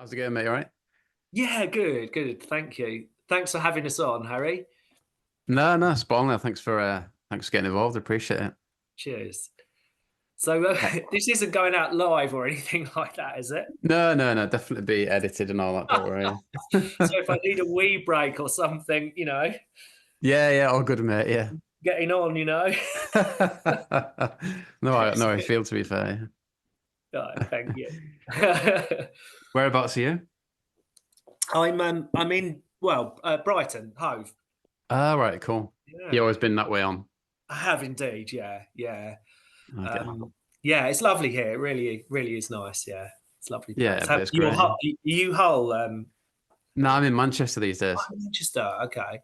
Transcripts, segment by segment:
How's it going, mate? All right? Yeah, good, good. Thank you. Thanks for having us on, Harry. No, spot on there. Thanks for getting involved. Appreciate it. Cheers. So Uh, this isn't going out live or anything like that, is it? no. Definitely be edited and all that. Don't worry. So if I need a wee break or something, Yeah. All good, mate. Yeah. getting on, No, I feel to be fair. Oh, thank you. Whereabouts are you? I'm in Brighton, Hove. Ah, right, cool. You Yeah, always been that way on. I have indeed. Yeah, yeah, I get that. yeah. It's lovely here. It really, really is nice. Yeah, it's a lovely Yeah, place. but Have it's great. Yeah. you Hull? No, I'm in Manchester these days. Manchester. Okay.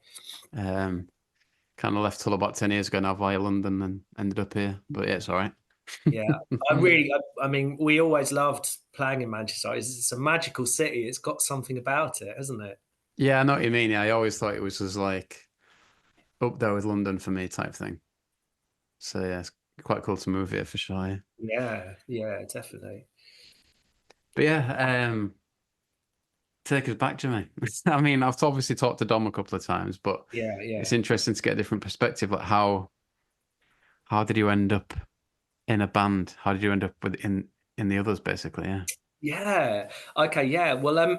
Um, Kind of left till about 10 years ago now via London and ended up here. But yeah, it's all right. Yeah, I mean, we always loved playing in Manchester. It's a magical city. It's got something about it, hasn't it? Yeah, I know what you mean. Yeah, I always thought it was just like up there with London for me type thing. So yeah, it's quite cool to move here for sure. Yeah. Yeah, yeah, definitely. But yeah, take us back, Jimmy. I mean, I've obviously talked to Dom a couple of times, but Yeah, it's yeah. interesting to get a different perspective. Like how did you end up in a band? How did you end up in the others, basically? Yeah. Yeah. Okay. Yeah. Well,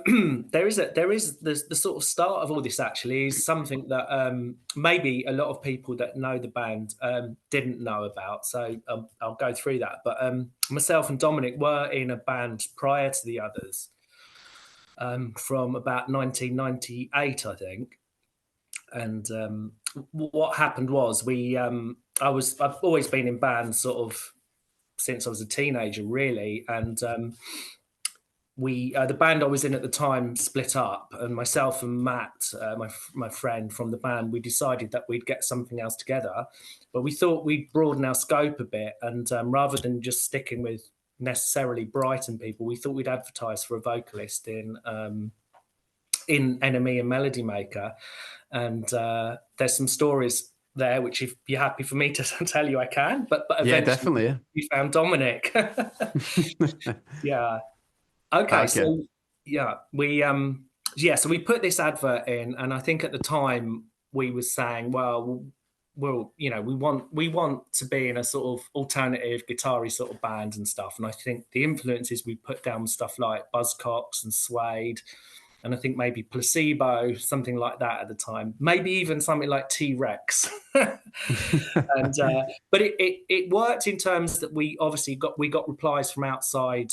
there is the sort of start of all this actually is something that maybe a lot of people that know the band didn't know about. So I'll go through that. But myself and Dominic were in a band prior to the others from about 1998, I think. And what happened was I've always been in bands sort of since I was a teenager, really, and we the band I was in at the time split up, and myself and Matt, my friend from the band, we decided that we'd get something else together, but we thought we'd broaden our scope a bit, and rather than just sticking with necessarily Brighton people, we thought we'd advertise for a vocalist in NME and Melody Maker, and there's some stories there which, if you're happy for me to tell you, I can. But Yeah, eventually definitely. we found Dominic. Yeah. Yeah. Okay. Okay. So yeah, so we put this advert in, and I think at the time we were saying, well, we want to be in a sort of alternative guitar-y sort of band and stuff. And I think the influences we put down was stuff like Buzzcocks and Suede, and I think maybe Placebo, something like that at the time. Maybe even something like T Rex. And but it worked in terms that we obviously got replies from outside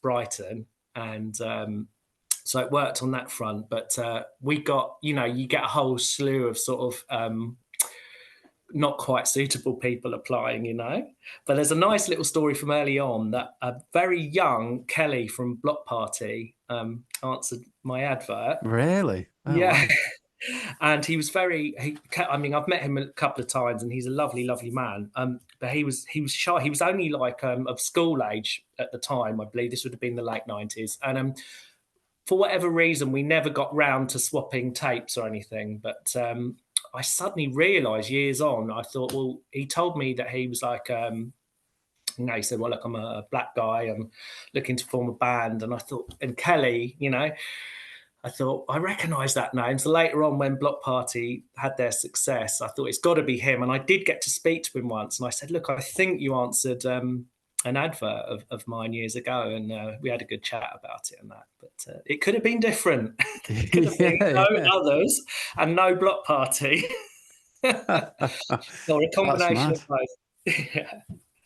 Brighton, and so it worked on that front. But we got, you get a whole slew of sort of not quite suitable people applying, But there's a nice little story from early on that a very young Kelly from Block Party answered my advert. Really? Oh Yeah. wow. And he was I mean, I've met him a couple of times, and he's a lovely, lovely man. But he was shy. He was only like of school age at the time, I believe. This would have been the late 90s. And for whatever reason, we never got round to swapping tapes or anything. But I suddenly realised years on, I thought, well, he told me that he was like, he said, well, look, I'm a black guy. I'm looking to form a band. And I thought, and Kelly, I thought, I recognise that name. So later on, when Block Party had their success, I thought it's got to be him. And I did get to speak to him once. And I said, look, I think you answered an advert of mine years ago. And we had a good chat about it and that. But it could have been different. It could have been Yeah, no yeah. others and no Block Party. Or a That's combination mad. of both. Yeah.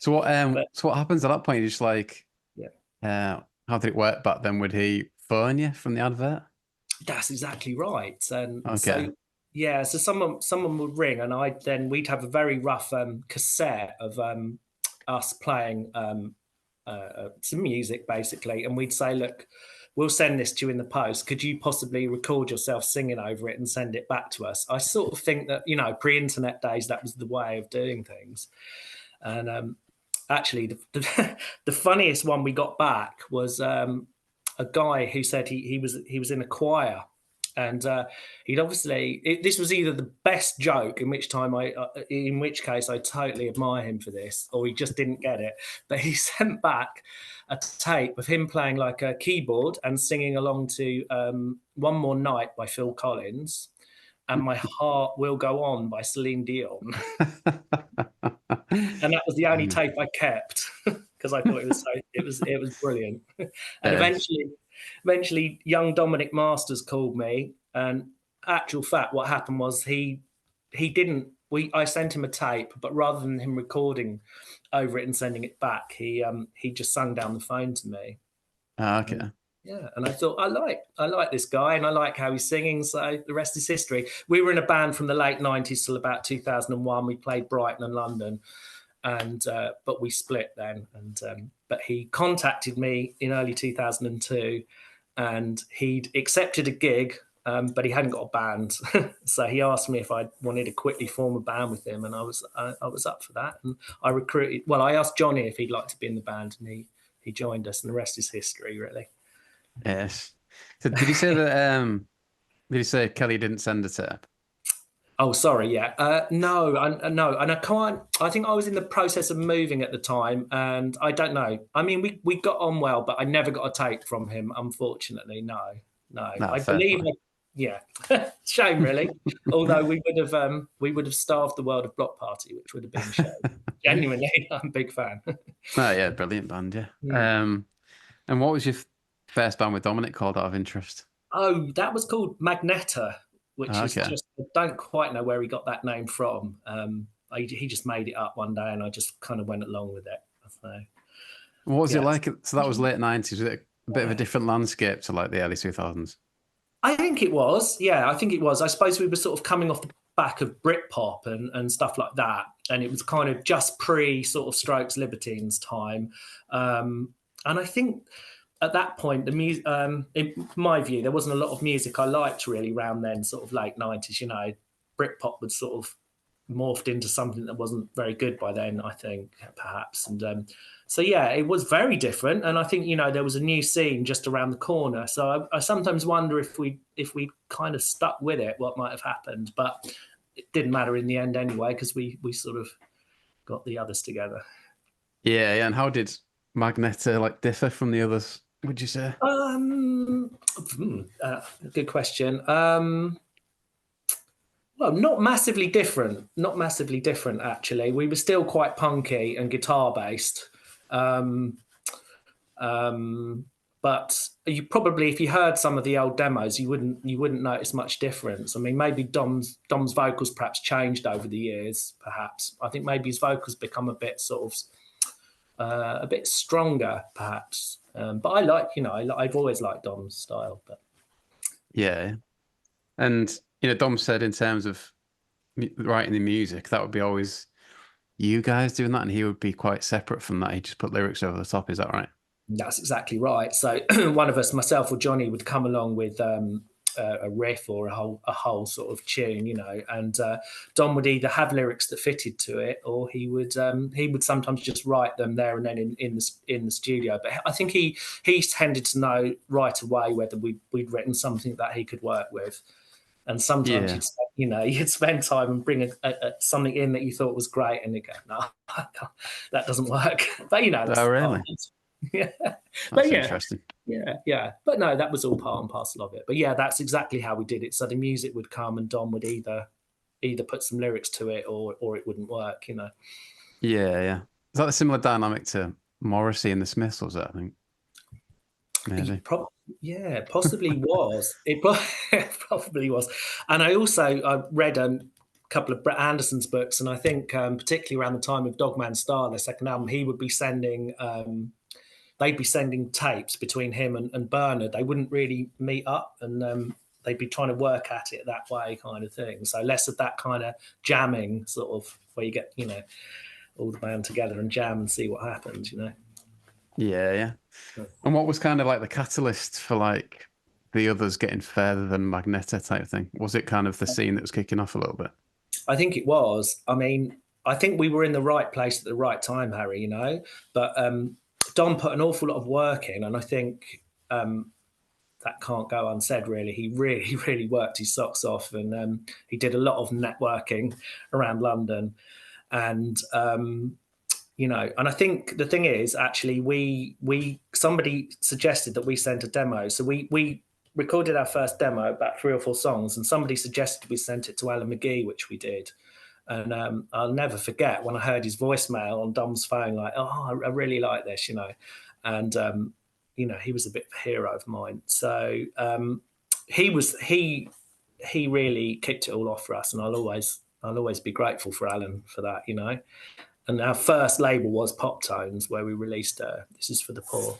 But So what happens at that point? You just like yeah. how did it work back then? Would he phone you from the advert? That's exactly right. And Okay. so, yeah, so someone would ring, and we'd have a very rough cassette of us playing some music basically, and we'd say, look, we'll send this to you in the post. Could you possibly record yourself singing over it and send it back to us? I sort of think that, pre-internet days, that was the way of doing things. And actually, the funniest one we got back was a guy who said he was in a choir, And he'd obviously this was either the best joke, in which case I totally admire him for this, or he just didn't get it. But he sent back a tape of him playing like a keyboard and singing along to "One More Night" by Phil Collins and "My Heart Will Go On" by Celine Dion. And that was the only tape I kept because I thought it was brilliant. And Yes. eventually young Dominic Masters called me, and actual fact what happened was he didn't I sent him a tape, but rather than him recording over it and sending it back, he just sung down the phone to me. Okay. Yeah, and I thought I like this guy, and I like how he's singing. So the rest is history. We were in a band from the late '90s till about 2001. We played Brighton and London, and but we split then. And but he contacted me in early 2002, and he'd accepted a gig, but he hadn't got a band. So he asked me if I wanted to quickly form a band with him, and I was up for that. And I recruited. Well, I asked Johnny if he'd like to be in the band, and he joined us, and the rest is history, really. Yes. So did he say that? Did he say Kelly didn't send a tape? Oh, sorry. Yeah. No, no, and I can't. I think I was in the process of moving at the time, and I don't know. I mean, we got on well, but I never got a tape from him. Unfortunately, no, no. No, I fair believe. play. Yeah, shame really. Although we would have starved the world of Block Party, which would have been a shame. Genuinely, I'm a big fan. Oh yeah, brilliant band, yeah. And what was your first band with Dominic called out of interest? Oh, that was called Magneta, which is Okay. just, I don't quite know where he got that name from. He just made it up one day and I just kind of went along with it. So, What was it yeah. like? So that was late 90s. Was it a bit of a different landscape to like the early 2000s? I think it was. Yeah, I think it was. I suppose we were sort of coming off the back of Britpop and stuff like that. And it was kind of just pre sort of Strokes Libertines time. And I think at that point, the music, in my view, there wasn't a lot of music I liked really around then, sort of late 90s. You know, Britpop was sort of morphed into something that wasn't very good by then, I think, perhaps. And so, yeah, it was very different. And I think, you know, there was a new scene just around the corner. So I sometimes wonder if we kind of stuck with it, what might have happened. But it didn't matter in the end anyway, because we sort of got the others together. Yeah, yeah. And how did Magneta like differ from the others, would you say? Good question. Well, not massively different. Not massively different, actually. We were still quite punky and guitar based. Um, but you probably, if you heard some of the old demos, you wouldn't notice much difference. I mean, maybe Dom's vocals perhaps changed over the years. Perhaps I think maybe his vocals become a bit sort of a bit stronger, perhaps. But I like, you know, I've always liked Dom's style. But Yeah. And, Dom said in terms of writing the music, that would be always you guys doing that, and he would be quite separate from that. He just put lyrics over the top. Is that right? that's exactly right. So one of us, myself or Johnny, would come along with a riff or a whole sort of tune, you know, and Don would either have lyrics that fitted to it, or he would sometimes just write them there and then in the studio. But I think he tended to know right away whether we'd written something that he could work with. And sometimes Yeah. you'd spend time and bring something in that you thought was great, and you go, no, that doesn't work. But that's Oh, part. really? Yeah, but That's yeah, interesting. yeah. But no, that was all part and parcel of it. But yeah, that's exactly how we did it. So the music would come, and Dom would either put some lyrics to it, or it wouldn't work. You know. Yeah, yeah. Is that a similar dynamic to Morrissey and the Smiths, was it, I think? Maybe. Yeah, possibly was. It probably was. And I read a couple of Brett Anderson's books, and I think particularly around the time of Dogman Star, their second album, he would be sending. They'd be sending tapes between him and Bernard. They wouldn't really meet up, and they'd be trying to work at it that way, kind of thing. So less of that kind of jamming, sort of where you get all the band together and jam and see what happens. Yeah, yeah. And what was kind of like the catalyst for like the others getting further than Magneta type thing? Was it kind of the scene that was kicking off a little bit? I think it was. I mean, I think we were in the right place at the right time, Harry. But Don put an awful lot of work in, and I think that can't go unsaid. Really, he really really worked his socks off, and he did a lot of networking around London, and and I think the thing is, actually, we somebody suggested that we sent a demo, so we recorded our first demo, about 3 or 4 songs, and somebody suggested we sent it to Alan McGee, which we did. And I'll never forget when I heard his voicemail on Dom's phone, like, "Oh, I really like this," and he was a bit of a hero of mine. So he really kicked it all off for us, and I'll always be grateful for Alan for that. And our first label was Pop Tones, where we released "This Is for the Poor."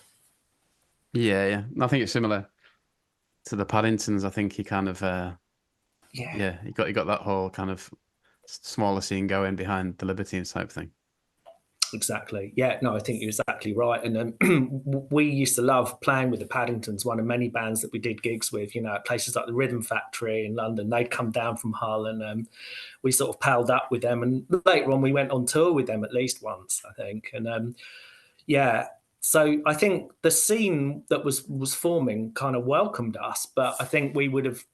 Yeah, yeah. I think it's similar to the Paddingtons. I think he kind of, Yeah. he got that whole kind of smaller scene going behind the Libertines type thing. Exactly. Yeah, no, I think you're exactly right. And we used to love playing with the Paddingtons, one of many bands that we did gigs with, at places like the Rhythm Factory in London. They'd come down from Hull, and we sort of palled up with them. And later on, we went on tour with them at least once, I think. And yeah, so I think the scene that was forming kind of welcomed us, but I think we would have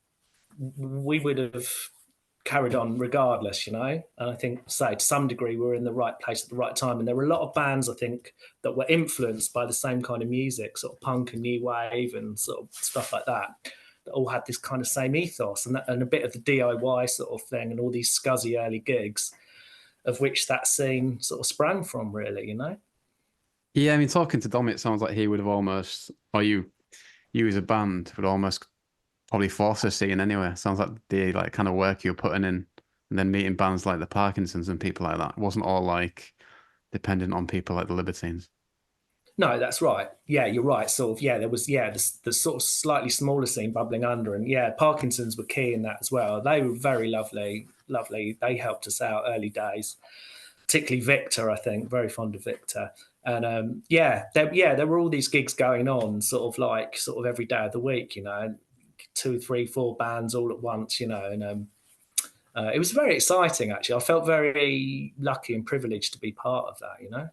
carried on regardless. And I think, say, to some degree, we were in the right place at the right time. And there were a lot of bands, I think, that were influenced by the same kind of music, sort of punk and new wave and sort of stuff like that all had this kind of same ethos, and a bit of the DIY sort of thing, and all these scuzzy early gigs, of which that scene sort of sprang from, really. Yeah, I mean, talking to Dom, it sounds like he would have almost, or you as a band would almost probably force a scene anyway. Sounds like the kind of work you're putting in, and then meeting bands like the Parkinsons and people like that wasn't all like dependent on people like the Libertines. No, that's right. Yeah, you're right. Sort of, there was, the sort of slightly smaller scene bubbling under, and Parkinson's were key in that as well. They were very lovely, lovely. They helped us out early days, particularly Victor, I think, very fond of Victor. And there were all these gigs going on, sort of every day of the week, 2, 3, 4 bands all at once, and it was very exciting, actually. I felt very lucky and privileged to be part of that.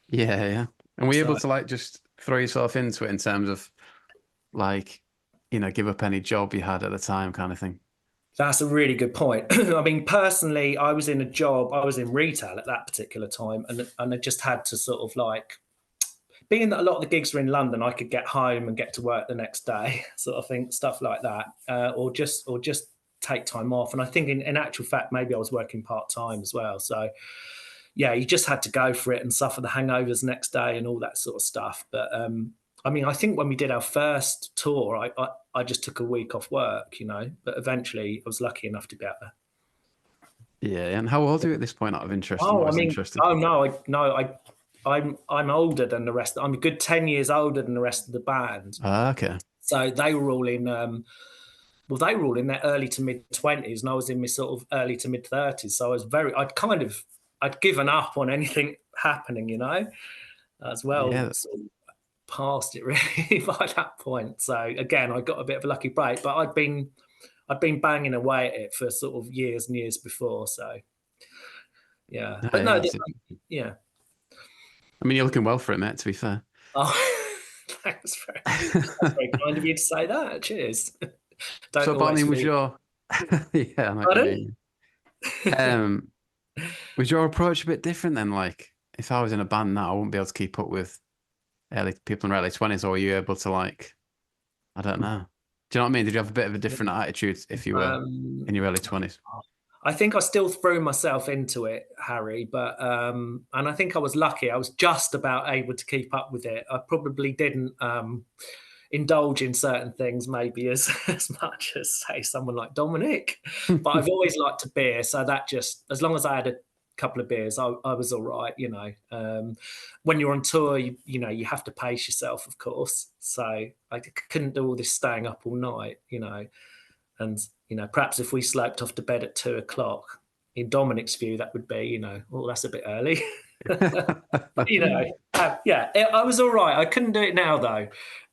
Yeah, yeah. And were you able So, to just throw yourself into it in terms of give up any job you had at the time kind of thing? that's a really good point. I mean, personally, I was in retail at that particular time, and I just had to sort of being that a lot of the gigs were in London, I could get home and get to work the next day, sort of thing, stuff like that, or just take time off. And I think in actual fact, maybe I was working part time as well. So yeah, you just had to go for it and suffer the hangovers next day and all that sort of stuff. But I mean, I think when we did our first tour, I just took a week off work, but eventually I was lucky enough to get there. Yeah, and how old are you at this point out of interest and Oh, what I is mean, interesting? oh no, I'm older than the rest. I'm a good 10 years older than the rest of the band. Ah, okay. So they were all in they were all in their early to mid 20s, and I was in my sort of early to mid 30s. So I'd given up on anything happening, as well, Yeah. sort of past it really by that point. So again, I got a bit of a lucky break, but I'd been banging away at it for sort of years and years before. So yeah, Oh, but no, yeah, yeah. I mean, you're looking well for it, mate, to be fair. Oh, that's very kind of you to say that. Cheers. Don't So, but I always mean, was feel. your yeah, I know what you Pardon? mean. Um, was your approach a bit different then? Like, if I was in a band now, I wouldn't be able to keep up with early people in their early 20s, or were you able to I don't know. Do you know what I mean? Did you have a bit of a different attitude if you were Um, in your early 20s? I think I still threw myself into it, Harry, but and I think I was lucky. I was just about able to keep up with it. I probably didn't indulge in certain things maybe as as much as say someone like Dominic, but I've always liked a beer, so that just as long as I had a couple of beers, I was all right. When you're on tour, you have to pace yourself, of course. So I couldn't do all this staying up all night. And perhaps if we sloped off to bed at 2 o'clock, in Dominic's view, that would be, oh, that's a bit early. But, I was all right. I couldn't do it now, though.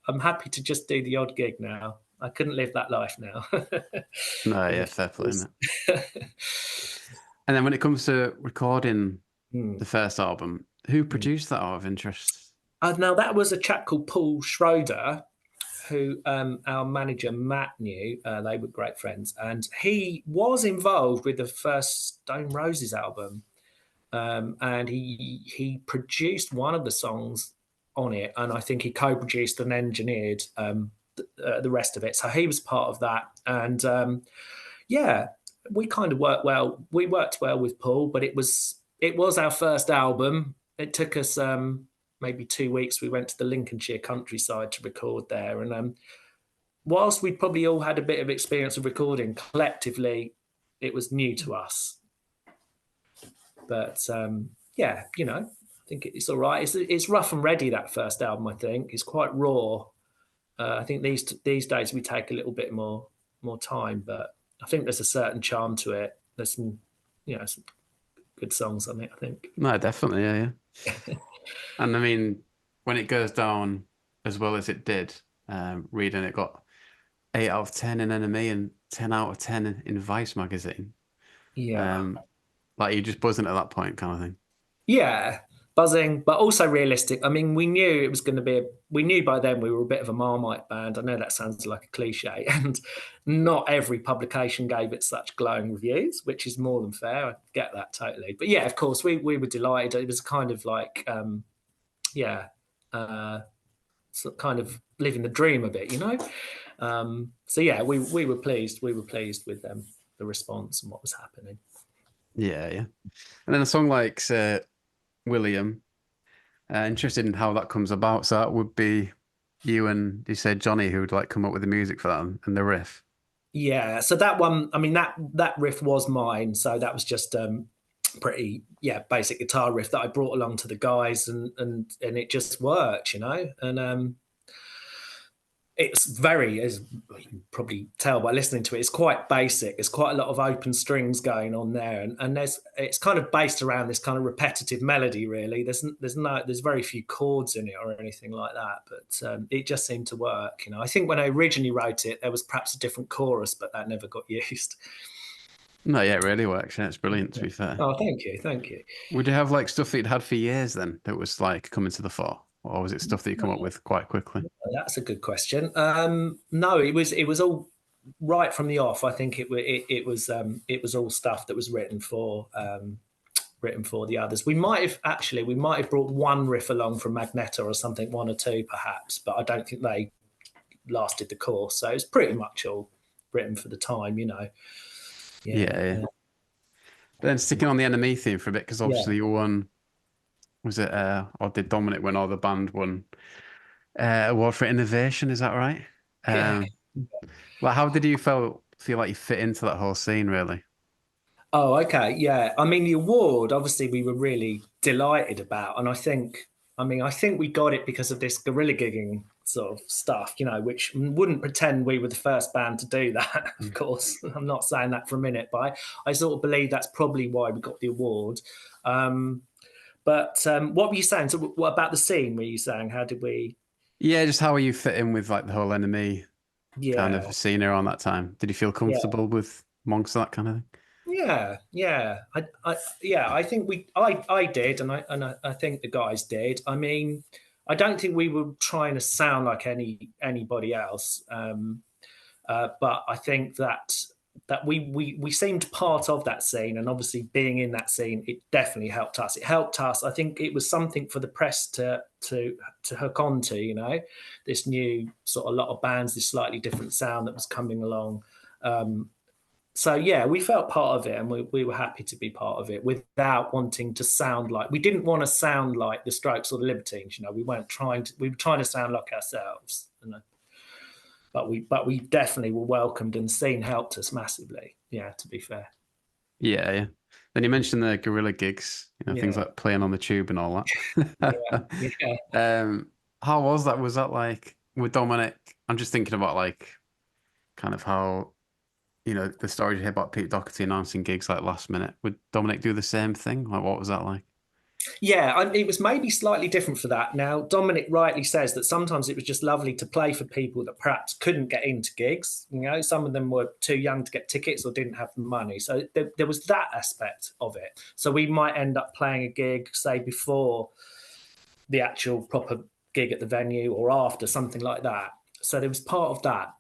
I'm happy to just do the odd gig now. I couldn't live that life now. No, yeah, fair play, isn't it? And then when it comes to recording the first album, who produced that out of interest? Now, that was a chap called Paul Schroeder, who our manager Matt knew. They were great friends, and he was involved with the first Stone Roses album, and he produced one of the songs on it, and I think he co-produced and engineered the rest of it. So he was part of that, and yeah, we kind of worked well. We worked well with Paul, but it was our first album. It took us maybe 2 weeks. We went to the Lincolnshire countryside to record there, and whilst we probably all had a bit of experience of recording collectively, it was new to us. But yeah, I think it's all right. It's rough and ready, that first album. I think it's quite raw. I think these days we take a little bit more time, but I think there's a certain charm to it. There's some good songs on it, I think. No, definitely, yeah, yeah. And I mean, when it goes down as well as it did, reading it got 8 out of 10 in NME and 10 out of 10 in Vice magazine. Yeah. Like you're just buzzing at that point, kind of thing. Yeah, buzzing, but also realistic. I mean, we knew it was going to be. We knew by then we were a bit of a Marmite band. I know that sounds like a cliche, and not every publication gave it such glowing reviews, which is more than fair. I get that totally. But yeah, of course, we were delighted. It was kind of like, yeah, so kind of living the dream a bit, So yeah, we were pleased. We were pleased with the response and what was happening. Yeah, yeah. And then a song like William, interested in how that comes about. So that would be you and you said Johnny who would like come up with the music for that and the riff. Yeah, so that one, I mean, that riff was mine. So that was just pretty, basic guitar riff that I brought along to the guys, and it just worked, And it's very, as you can probably tell by listening to it, it's quite basic. There's quite a lot of open strings going on there, and it's kind of based around this kind of repetitive melody. Really, there's very few chords in it or anything like that, but it just seemed to work. I think when I originally wrote it, there was perhaps a different chorus, but that never got used. No, yeah, it really works. Yeah, it's brilliant, to be fair. Oh, thank you, thank you. Would you have like stuff that you'd had for years then that was like coming to the fore? Or was it stuff that you come up with quite quickly? That's a good question. No, it was all right from the off. I think it was all stuff that was written for the others. We might have brought one riff along from Magneto or something, one or two perhaps, but I don't think they lasted the course. So it's pretty much all written for the time, Yeah. But then sticking on the NME theme for a bit, because obviously you won. Was it or did Dominic win, or the band won award for innovation? Is that right? Yeah. Well, how did you feel like you fit into that whole scene, really? Oh, okay. Yeah. I mean, the award, obviously, we were really delighted about. And I think we got it because of this guerrilla gigging sort of stuff, which wouldn't pretend we were the first band to do that, of course. I'm not saying that for a minute, but I sort of believe that's probably why we got the award. But what were you saying? So what about the scene were you saying? How did we? Yeah, just how are you fit in with like the whole NME kind Yeah. of scene around that time? Did you feel Yeah. comfortable with monks and that kind of thing? Yeah. I think I did, and I think the guys did. I mean, I don't think we were trying to sound like anybody else, but I think that we seemed part of that scene, and obviously being in that scene, it definitely helped us. It helped us. I think it was something for the press to hook onto, this new sort of lot of bands, this slightly different sound that was coming along. So yeah, we felt part of it, and we were happy to be part of it without wanting to sound like. We didn't want to sound like the Strokes or the Libertines. We weren't trying to. We were trying to sound like ourselves. But we definitely were welcomed, and scene helped us massively. Yeah, to be fair. Yeah. Then you mentioned the guerrilla gigs, things like playing on the tube and all that. Yeah. How was that? Was that like with Dominic? I'm just thinking about like kind of how the stories you hear about Pete Doherty announcing gigs like last minute. Would Dominic do the same thing? Like, what was that like? Yeah, it was maybe slightly different for that. Now, Dominic rightly says that sometimes it was just lovely to play for people that perhaps couldn't get into gigs. Some of them were too young to get tickets or didn't have the money. So there was that aspect of it. So we might end up playing a gig, say, before the actual proper gig at the venue or after, something like that. So there was part of that.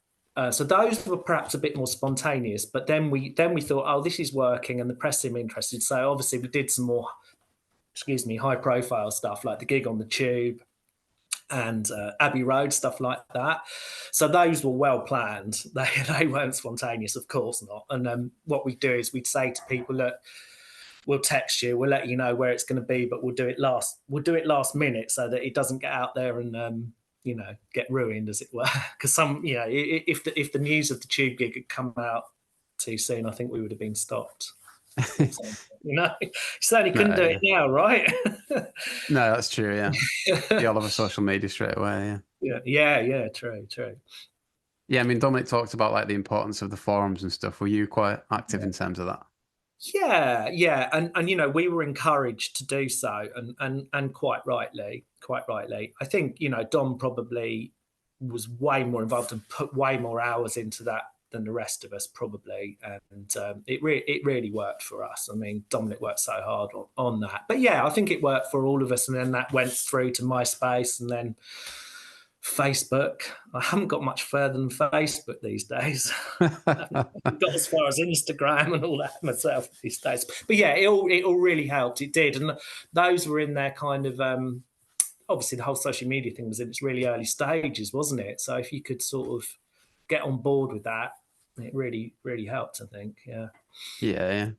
So those were perhaps a bit more spontaneous, but then we thought, oh, this is working, and the press seemed interested. So obviously we did some more, excuse me, high profile stuff like the gig on the Tube and Abbey Road, stuff like that. So those were well planned. They weren't spontaneous, of course not. And what we do is we'd say to people, look, we'll text you, we'll let you know where it's going to be, but we'll do it last minute so that it doesn't get out there and get ruined, as it were. Because if the news of the Tube gig had come out too soon, I think we would have been stopped. So, you certainly couldn't do it now, right? No, that's true. Yeah, you all over social media straight away. Yeah. True. Yeah, I mean, Dominic talked about like the importance of the forums and stuff. Were you quite active in terms of that? Yeah, and we were encouraged to do so, and quite rightly. I think Dom probably was way more involved and put way more hours into that than the rest of us probably, and it really worked for us. I mean, Dominic worked so hard on that, but yeah, I think it worked for all of us, and then that went through to MySpace and then Facebook. I haven't got much further than Facebook these days. I've got as far as Instagram and all that myself these days. But yeah, it all really helped. It did, and those were in their kind of obviously the whole social media thing was in its really early stages, wasn't it? So if you could sort of get on board with that, it really helped. I think. Yeah.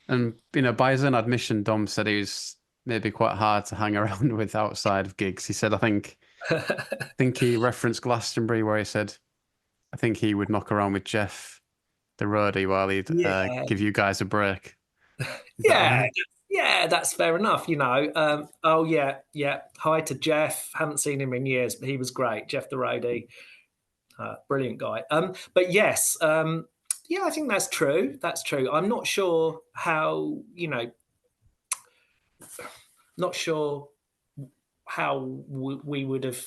And by his own admission, Dom said he was maybe quite hard to hang around with outside of gigs. He said, I think he referenced Glastonbury where he said, I think he would knock around with Jeff, the roadie, while he'd give you guys a break. Yeah, that's fair enough. Oh yeah. Hi to Jeff. Haven't seen him in years, but he was great. Jeff the roadie, brilliant guy. But yes, yeah, I think that's true. That's true. I'm not sure how not sure how we would have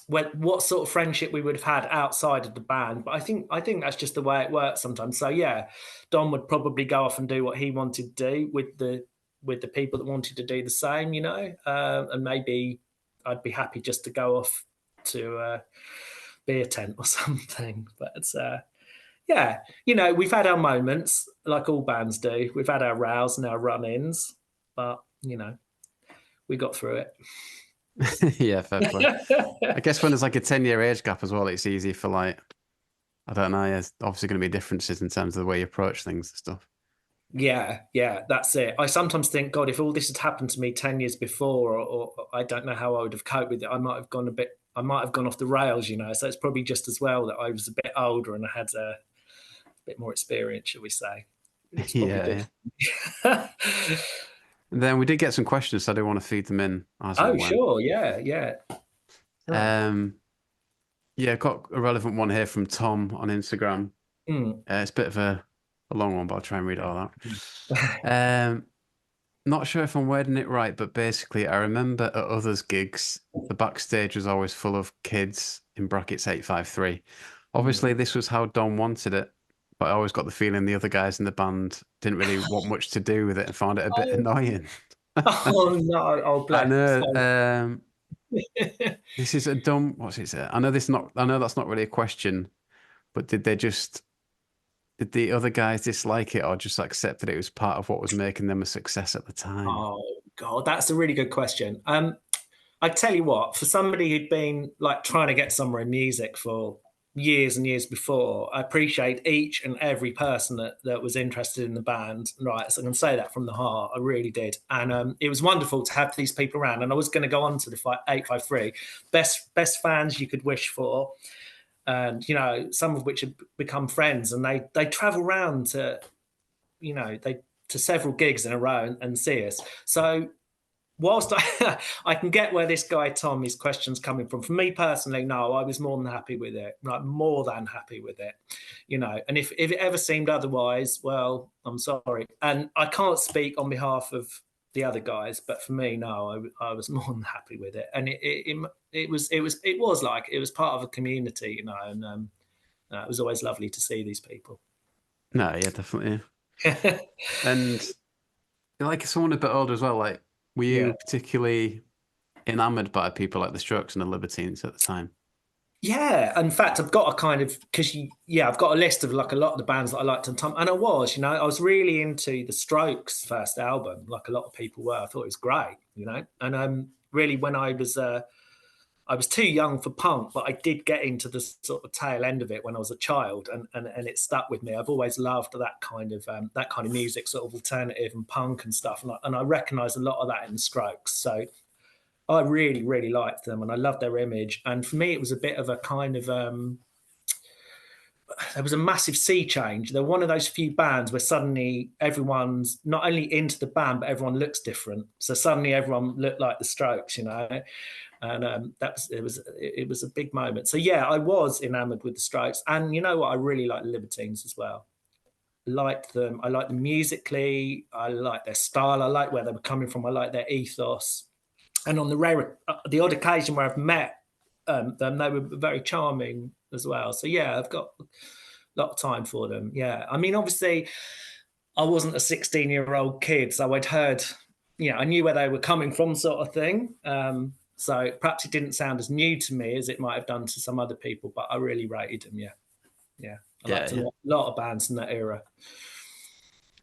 what sort of friendship we would have had outside of the band, but I think that's just the way it works sometimes. So yeah, Don would probably go off and do what he wanted to do with the people that wanted to do the same, and maybe I'd be happy just to go off to a beer tent or something. But yeah, we've had our moments like all bands do. We've had our rows and our run-ins, but we got through it. Yeah, fair play. I guess when there's like a 10-year age gap as well, it's easy for I don't know, there's obviously going to be differences in terms of the way you approach things and stuff. Yeah, that's it. I sometimes think, God, if all this had happened to me 10 years before, or I don't know how I would have coped with it, I might have gone off the rails, So it's probably just as well that I was a bit older and I had a bit more experience, shall we say. Yeah. And then we did get some questions, so I do want to feed them in as we went. Sure, yeah. Yeah, got a relevant one here from Tom on Instagram. It's a bit of a long one, but I'll try and read it all out. Not sure if I'm wording it right, but basically, I remember at others' gigs, the backstage was always full of kids, in brackets 853. Obviously, this was how Don wanted it, but I always got the feeling the other guys in the band didn't really want much to do with it and found it a bit annoying. Oh no! Oh bless. I know. This is a dumb. What's it say? I know that's not really a question, but did the other guys dislike it or just accept that it was part of what was making them a success at the time? Oh God, that's a really good question. I tell you what, for somebody who'd been trying to get somewhere in music for years and years before, I appreciate each and every person that was interested in the band. Right, so I can say that from the heart. I really did, and it was wonderful to have these people around. And I was going to go on to the 853 best fans you could wish for, and some of which have become friends, and they travel around to to several gigs in a row and see us. So whilst I can get where this guy Tom, his question's coming from, for me personally, no, I was more than happy with it, more than happy with it, and if it ever seemed otherwise, well, I'm sorry, and I can't speak on behalf of the other guys, but for me, no, I was more than happy with it, and it was part of a community, and it was always lovely to see these people. No, yeah, definitely. And someone a bit older as well, were you particularly enamored by people like the Strokes and the Libertines at the time? Yeah, in fact, I've got a kind of I've got a list of like a lot of the bands that I liked on time, and I was really into the Strokes' first album, like a lot of people were. I thought it was great, and really when I was too young for punk, but I did get into the sort of tail end of it when I was a child, and it stuck with me. I've always loved that kind of music, sort of alternative and punk and stuff, and I recognise a lot of that in the Strokes. So I really, really liked them, and I loved their image. And for me, it was a bit of a kind of there was a massive sea change. They're one of those few bands where suddenly everyone's not only into the band, but everyone looks different. So suddenly everyone looked like the Strokes, and it was a big moment. So yeah, I was enamored with the Strokes, and you know what? I really like the Libertines as well. Liked them. I liked them musically. I liked their style. I liked where they were coming from. I liked their ethos. And on the odd occasion where I've met them, they were very charming as well. So yeah, I've got a lot of time for them. Yeah, I mean, obviously, I wasn't a 16-year-old kid, so I'd heard, I knew where they were coming from, sort of thing. So perhaps it didn't sound as new to me as it might have done to some other people, but I really rated them. Yeah, yeah. I Yeah, liked yeah. a lot of bands in that era.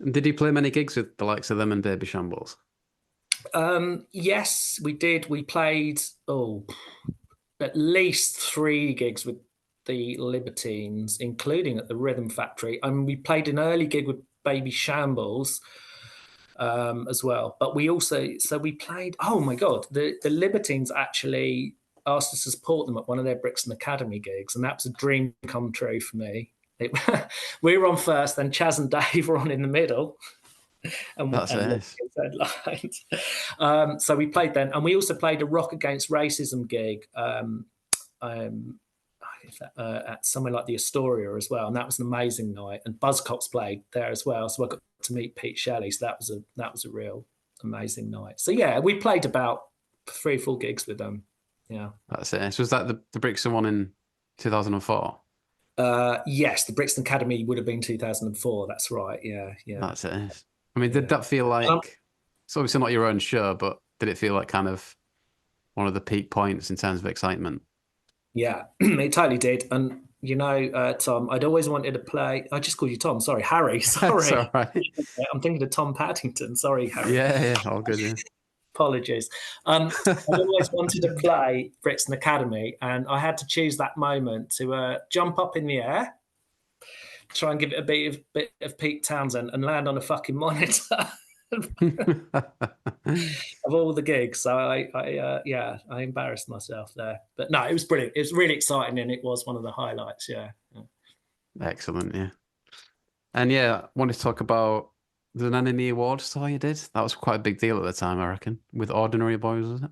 And did he play many gigs with the likes of them and Baby Shambles? Yes, we did. We played at least 3 gigs with the Libertines, including at the Rhythm Factory. And we played an early gig with Baby Shambles as well. But we played, oh my God, the Libertines actually asked us to support them at one of their Brixton Academy gigs. And that was a dream come true for me. We were on first, then Chaz and Dave were on in the middle. That's it. So we played then, and we also played a Rock Against Racism gig at somewhere like the Astoria as well, and that was an amazing night. And Buzzcocks played there as well, so I got to meet Pete Shelley. So that was a real amazing night. So yeah, we played about 3 or 4 gigs with them. Yeah, That's it. So was that the Brixton one in 2004? Yes, the Brixton Academy would have been 2004. That's right. Yeah, yeah. That's it. I mean, did Yeah. that feel like, it's obviously not your own show, but did it feel like kind of one of the peak points in terms of excitement? Yeah, it totally did. And Tom, I'd always wanted to play. I just called you Tom. Sorry, Harry. That's Sorry, all right. I'm thinking of Tom Paddington. Sorry, Harry. Yeah, all good. Yeah. Apologies. I always wanted to play Brixton Academy, and I had to choose that moment to jump up in the air, try and give it a bit of Pete Townsend, and land on a fucking monitor. Of all the gigs. So I embarrassed myself there. But no, it was brilliant. It was really exciting, and it was one of the highlights. Yeah. Excellent. Yeah. And yeah, I wanted to talk about the NME Awards tour you did. That was quite a big deal at the time, I reckon, with Ordinary Boys, was it?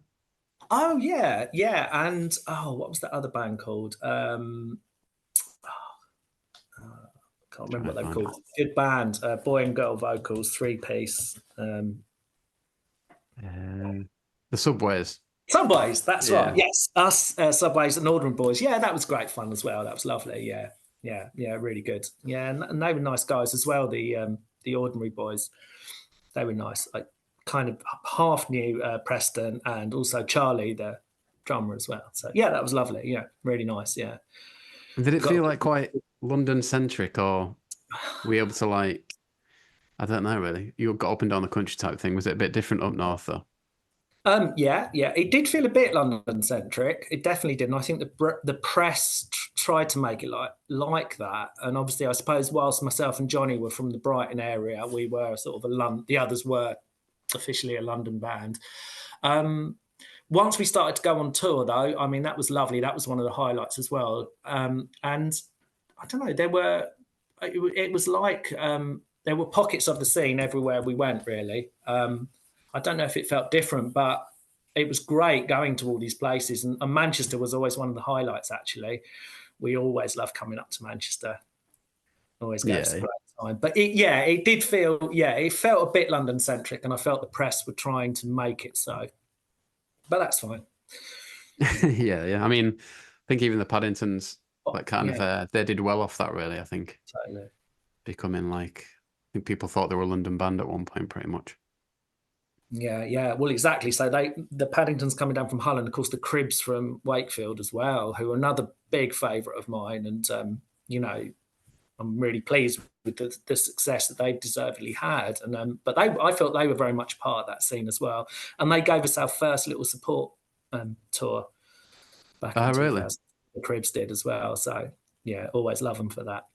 Oh yeah, yeah. And what was that other band called? Can't remember what they're called. Good band, boy and girl vocals, 3-piece. The Subways. Subways, that's right. Yes, us, Subways and Ordinary Boys. Yeah, that was great fun as well. That was lovely. Yeah, yeah, really good. Yeah, and they were nice guys as well. The Ordinary Boys, they were nice. I kind of half knew Preston and also Charlie, the drummer as well. So yeah, that was lovely. Yeah, really nice. Yeah. And did it feel like quite London centric, or were you able to like, I don't know really, you got up and down the country type thing? Was it a bit different up north though? Yeah. It did feel a bit London centric. It definitely did. And I think the press tried to make it like that. And obviously, I suppose whilst myself and Johnny were from the Brighton area, we were sort of the others were officially a London band. Once we started to go on tour, though, I mean, that was lovely. That was one of the highlights as well. And I don't know, it was like there were pockets of the scene everywhere we went, really. I don't know if it felt different, but it was great going to all these places. And Manchester was always one of the highlights, actually. We always loved coming up to Manchester. Always gave us a great time. But it did feel, it felt a bit London centric, and I felt the press were trying to make it so. But that's fine. Yeah. I mean, I think even the Paddingtons, like kind of, they did well off that, really. I think becoming like, I think people thought they were a London band at one point, pretty much. Yeah. Well, exactly. So the Paddingtons coming down from Hull, and of course the Cribs from Wakefield as well, who are another big favourite of mine. And you know, I'm really pleased with the success that they've deservedly had. And but I felt they were very much part of that scene as well. And they gave us our first little support tour back in Oh, really? 2000. The Cribs did as well. So yeah, always love them for that.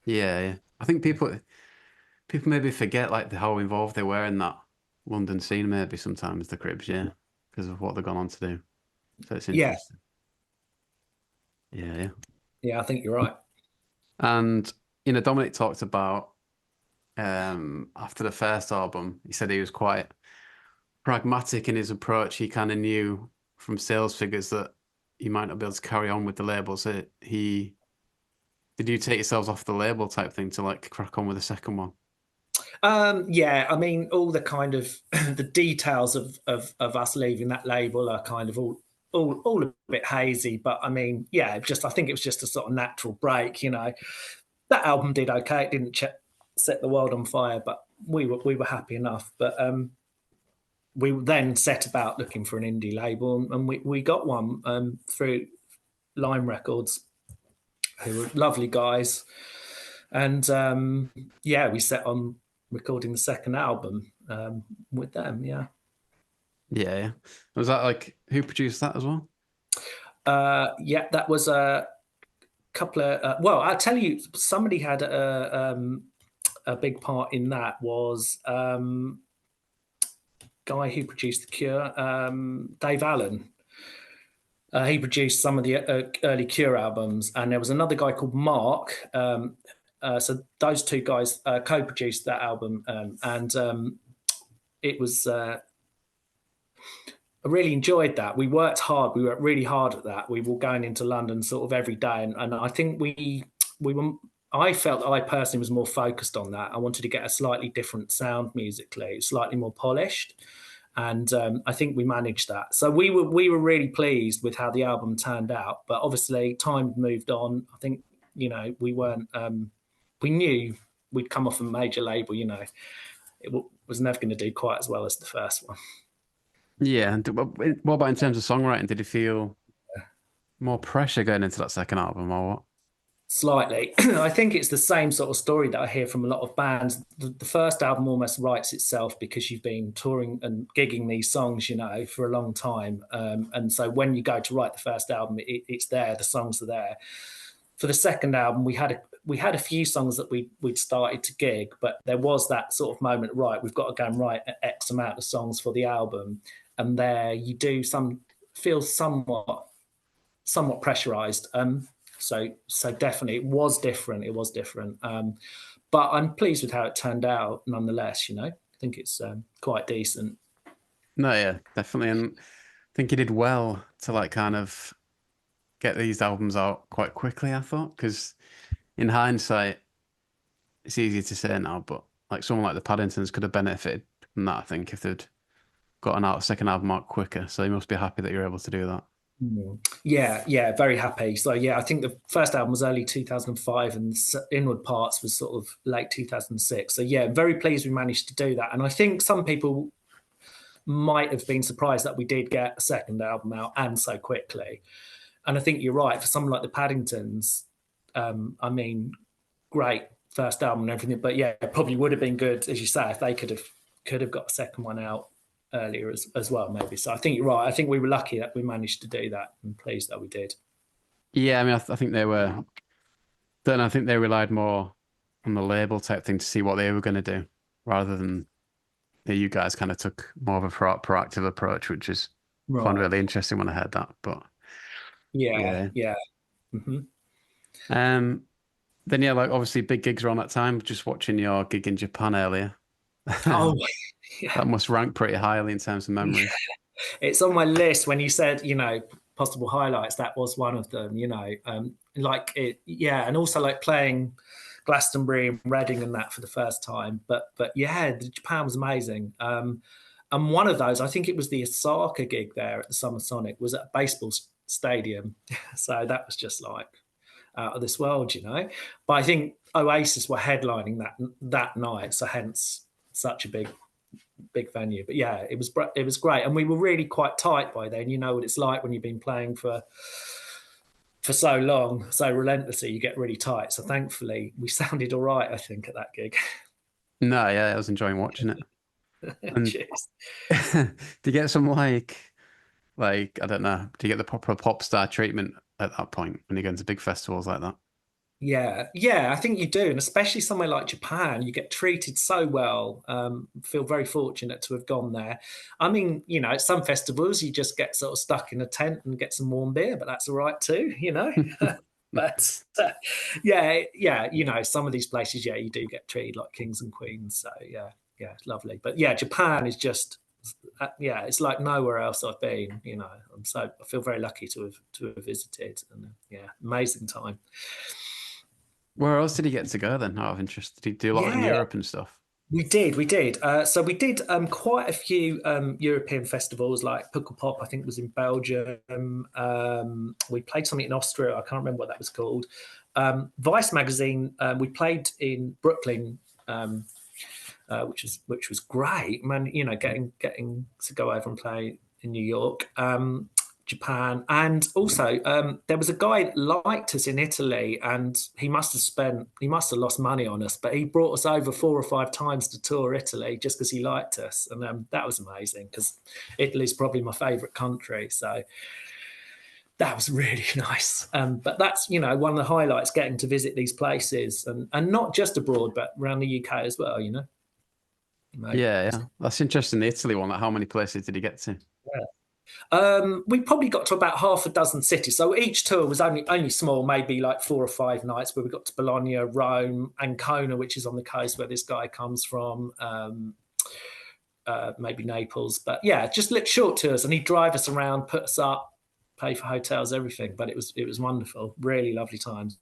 Yeah, yeah. I think people maybe forget like how involved they were in that London scene. Maybe sometimes the Cribs, yeah, because of what they've gone on to do. So it's Yeah, interesting. Yeah, yeah. yeah, I think you're right. And Dominic talked about after the first album, he said he was quite pragmatic in his approach. He kind of knew from sales figures that he might not be able to carry on with the label. So he did you take yourselves off the label type thing to like crack on with the second one? Yeah, I mean, all the kind of the details of us leaving that label are kind of all a bit hazy. But I mean, yeah, just I think it was just a sort of natural break. You know, that album did okay. It didn't set the world on fire, but we were happy enough. But we then set about looking for an indie label, and we got one through Lime Records, who were lovely guys. And yeah, we set on recording the second album with them. Yeah, Yeah, yeah. Was that like who produced that as well? yeah, that was a couple of. Well, I'll tell you, somebody had a big part in that. Was guy who produced The Cure, Dave Allen. He produced some of the early Cure albums, and there was another guy called Mark. So those two guys co-produced that album, and it was. I really enjoyed that. We worked hard. We worked really hard at that. We were going into London sort of every day, and I think we were. I felt that I personally was more focused on that. I wanted to get a slightly different sound musically, slightly more polished, and I think we managed that. So we were really pleased with how the album turned out. But obviously, time moved on. I think we weren't. We knew we'd come off a major label. Was never going to do quite as well as the first one. Yeah. And what about in terms of songwriting? Did you feel more pressure going into that second album or what? Slightly. I think it's the same sort of story that I hear from a lot of bands. The first album almost writes itself because you've been touring and gigging these songs, for a long time. And so when you go to write the first album, it's there, the songs are there. For the second album, we had a few songs that we'd started to gig, but there was that sort of moment, right, we've got to go and write X amount of songs for the album. And there you do feel somewhat pressurized. So definitely it was different. It was different. But I'm pleased with how it turned out nonetheless, I think it's quite decent. No, yeah, definitely. And I think he did well to like kind of get these albums out quite quickly, I thought, because in hindsight, it's easy to say now, but like someone like the Paddingtons could have benefited from that, I think, if they'd gotten out a second album out quicker. So you must be happy that you're able to do that. Yeah, very happy. So yeah, I think the first album was early 2005 and Inward Parts was sort of late 2006. So yeah, very pleased we managed to do that. And I think some people might have been surprised that we did get a second album out and so quickly. And I think you're right, for someone like the Paddingtons, I mean, great first album and everything, but yeah, it probably would have been good, as you say, if they could have got a second one out earlier as well, maybe. So I think you're right. I think we were lucky that we managed to do that, and pleased that we did. Yeah, I mean, I think they were. Then I think they relied more on the label type thing to see what they were going to do, rather than you guys kind of took more of a proactive approach, which is found Right. really interesting when I heard that. But Yeah, yeah, yeah. Hmm. um, then yeah, like obviously big gigs around that time. Just watching your gig in Japan earlier, Oh, that yeah. must rank pretty highly in terms of memories. It's on my list. When you said, possible highlights, that was one of them, like it, yeah. And also like playing Glastonbury and Reading and that for the first time. But yeah, Japan was amazing. And one of those, I think it was the Osaka gig there at the Summer Sonic, was at a baseball stadium. So that was just like out of this world. But I think Oasis were headlining that night, so hence such a big big venue. But yeah, it was great, and we were really quite tight by then. You know what it's like when you've been playing for so long, so relentlessly, you get really tight. So thankfully, we sounded all right, I think, at that gig. No, yeah, I was enjoying watching it. And Cheers. do you get some like I don't know, do you get the proper pop star treatment at that point when you go into big festivals like that? Yeah, yeah, I think you do, and especially somewhere like Japan, you get treated so well. Feel very fortunate to have gone there. I mean, you know, at some festivals you just get sort of stuck in a tent and get some warm beer, but that's all right too, you know. But yeah, yeah, you know, some of these places, yeah, you do get treated like kings and queens. So yeah, yeah, it's lovely. But yeah, Japan is just, yeah, it's like nowhere else I've been. You know, I feel very lucky to have visited, and yeah, amazing time. Where else did he get to go then, out of interest? Did he do a lot in Yeah, Europe and stuff? we did. So we did quite a few European festivals, like Pukkelpop, I think was in Belgium. We played something in Austria. I can't remember what that was called. Vice magazine. We played in Brooklyn, which was great. Man, you know, getting to go over and play in New York. Japan, and also there was a guy that liked us in Italy, and he must have lost money on us, but he brought us over 4 or 5 times to tour Italy just because he liked us, and that was amazing because Italy's probably my favourite country, so that was really nice. But that's, you know, one of the highlights, getting to visit these places, and not just abroad but around the UK as well. You know. Yeah, yeah. That's interesting, the Italy one. Like, how many places did he get to? Yeah. We probably got to about half a dozen cities. So each tour was only small, maybe like 4 or 5 nights. Where we got to Bologna, Rome, Ancona, which is on the coast where this guy comes from. Maybe Naples, but yeah, just short tours, and he'd drive us around, put us up, pay for hotels, everything. But it was wonderful, really lovely times.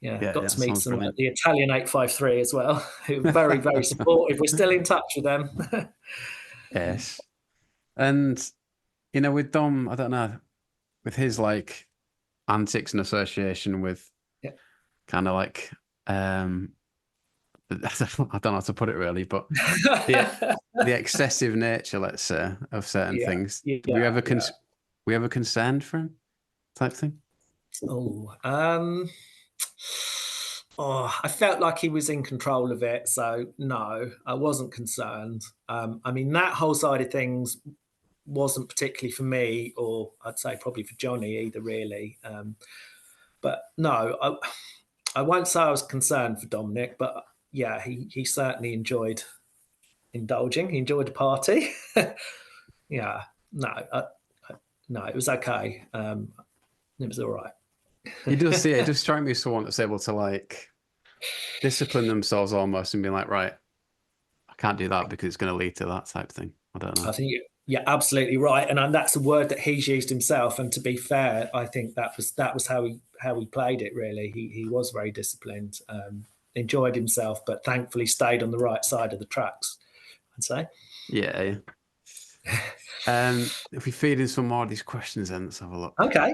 Yeah, Yeah, got yeah, to meet sounds some brilliant. the Italian 853 as well, who were very very supportive. We're still in touch with them. Yes. And with Dom, I don't know, with his like antics and association with Yeah. kind of like I don't know how to put it really, but the excessive nature, let's say, of certain Yeah, things. Were you yeah, ever yeah. were you ever concerned for him type thing? Oh, I felt like he was in control of it, so no, I wasn't concerned. I mean, that whole side of things wasn't particularly for me, or I'd say probably for Johnny either, really. But no, I won't say I was concerned for Dominic, but yeah, he certainly enjoyed indulging. He enjoyed the party. Yeah, no, no, it was okay. It was all right. He does see it. It does strike me as someone that's able to like discipline themselves almost and be like, right, I can't do that because it's going to lead to that type thing. I don't know. I think you're absolutely right, and that's a word that he's used himself. And to be fair, I think that was how he played it. Really, he was very disciplined, enjoyed himself, but thankfully stayed on the right side of the tracks. I'd say. Yeah, yeah. If we feed in some more of these questions, then let's have a look. Okay.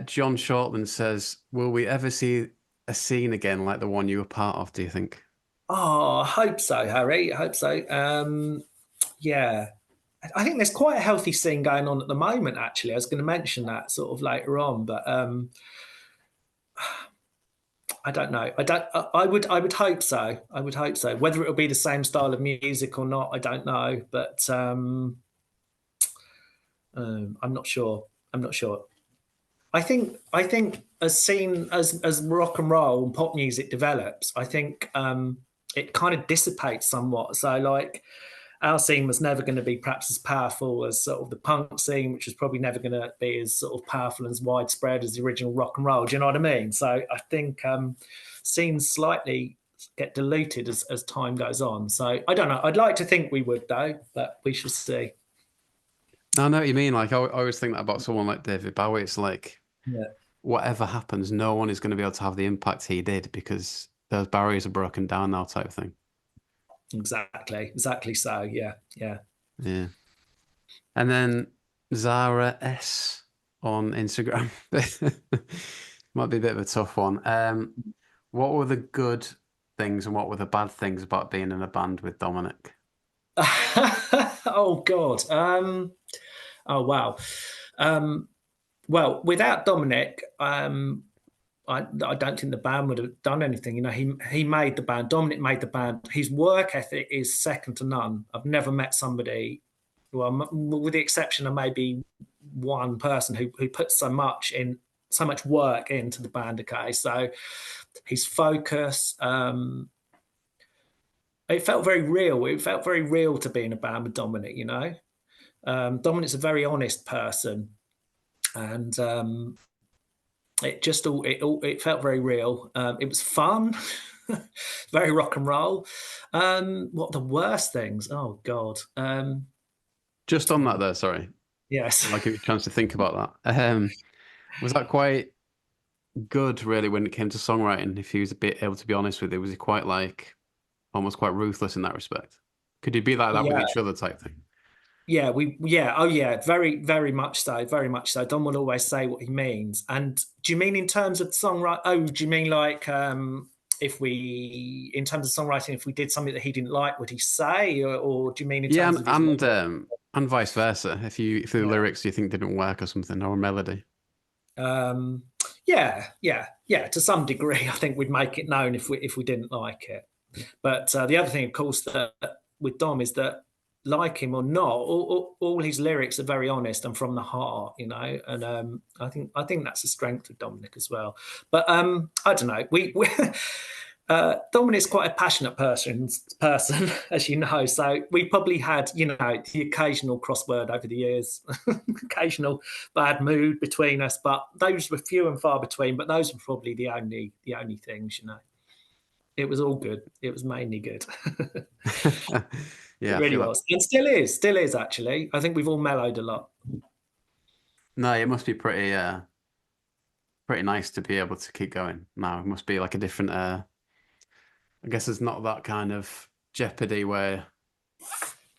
John Shortland says, "Will we ever see a scene again like the one you were part of? Do you think?" Oh, I hope so, Harry. I hope so. Yeah, I think there's quite a healthy scene going on at the moment. Actually, I was going to mention that sort of later on, but I don't know. I don't. I would hope so. I would hope so. Whether it'll be the same style of music or not, I don't know. But I'm not sure. I'm not sure. I think as scene as rock and roll and pop music develops, I think it kind of dissipates somewhat. So like our scene was never going to be perhaps as powerful as sort of the punk scene, which was probably never going to be as sort of powerful and as widespread as the original rock and roll. Do you know what I mean? So I think scenes slightly get diluted as time goes on. So I don't know. I'd like to think we would though, but we shall see. No, I know what you mean. Like, I always think that about someone like David Bowie. It's like, Yeah, whatever happens, no one is going to be able to have the impact he did because those barriers are broken down now, type of thing. exactly so. Yeah, yeah. Yeah. And then Zara S on Instagram might be a bit of a tough one. What were the good things and what were the bad things about being in a band with Dominic? Oh God. Oh wow. Um, well, without Dominic, I don't think the band would have done anything. You know, he made the band. Dominic made the band. His work ethic is second to none. I've never met somebody, well, with the exception of maybe one person who puts so much work into the band. Okay, so his focus. It felt very real. It felt very real to be in a band with Dominic. You know, Dominic's a very honest person, and it felt very real. It was fun, very rock and roll. What the worst things? Oh God. Just on that there, sorry. Yes. I'll give you a chance to think about that. Was that quite good, really, when it came to songwriting? If he was a bit able to be honest with it, was he quite like almost quite ruthless in that respect? Could you be like that with Yeah. each other type thing? Oh yeah, very, very much so, very much so. Don will always say what he means. And do you mean in terms of songwriting? Oh, do you mean like if we, in terms of songwriting, if we did something that he didn't like, would he say, or do you mean in Yeah, terms of his? and vice versa. If the Yeah. lyrics you think didn't work or something or a melody. Um, yeah. To some degree, I think we'd make it known if we didn't like it. But the other thing, of course, that with Dom is that, like him or not, all his lyrics are very honest and from the heart, you know. And I think that's a strength of Dominic as well. But I don't know. We Dominic's quite a passionate person, as you know. So we probably had, you know, the occasional crossword over the years, occasional bad mood between us. But those were few and far between. But those were probably the only things, you know. It was all good. It was mainly good. It Yeah, I really feel like was, and still is actually. I think we've all mellowed a lot. no, it must be pretty nice to be able to keep going. Now it must be like a different I guess there's not that kind of jeopardy where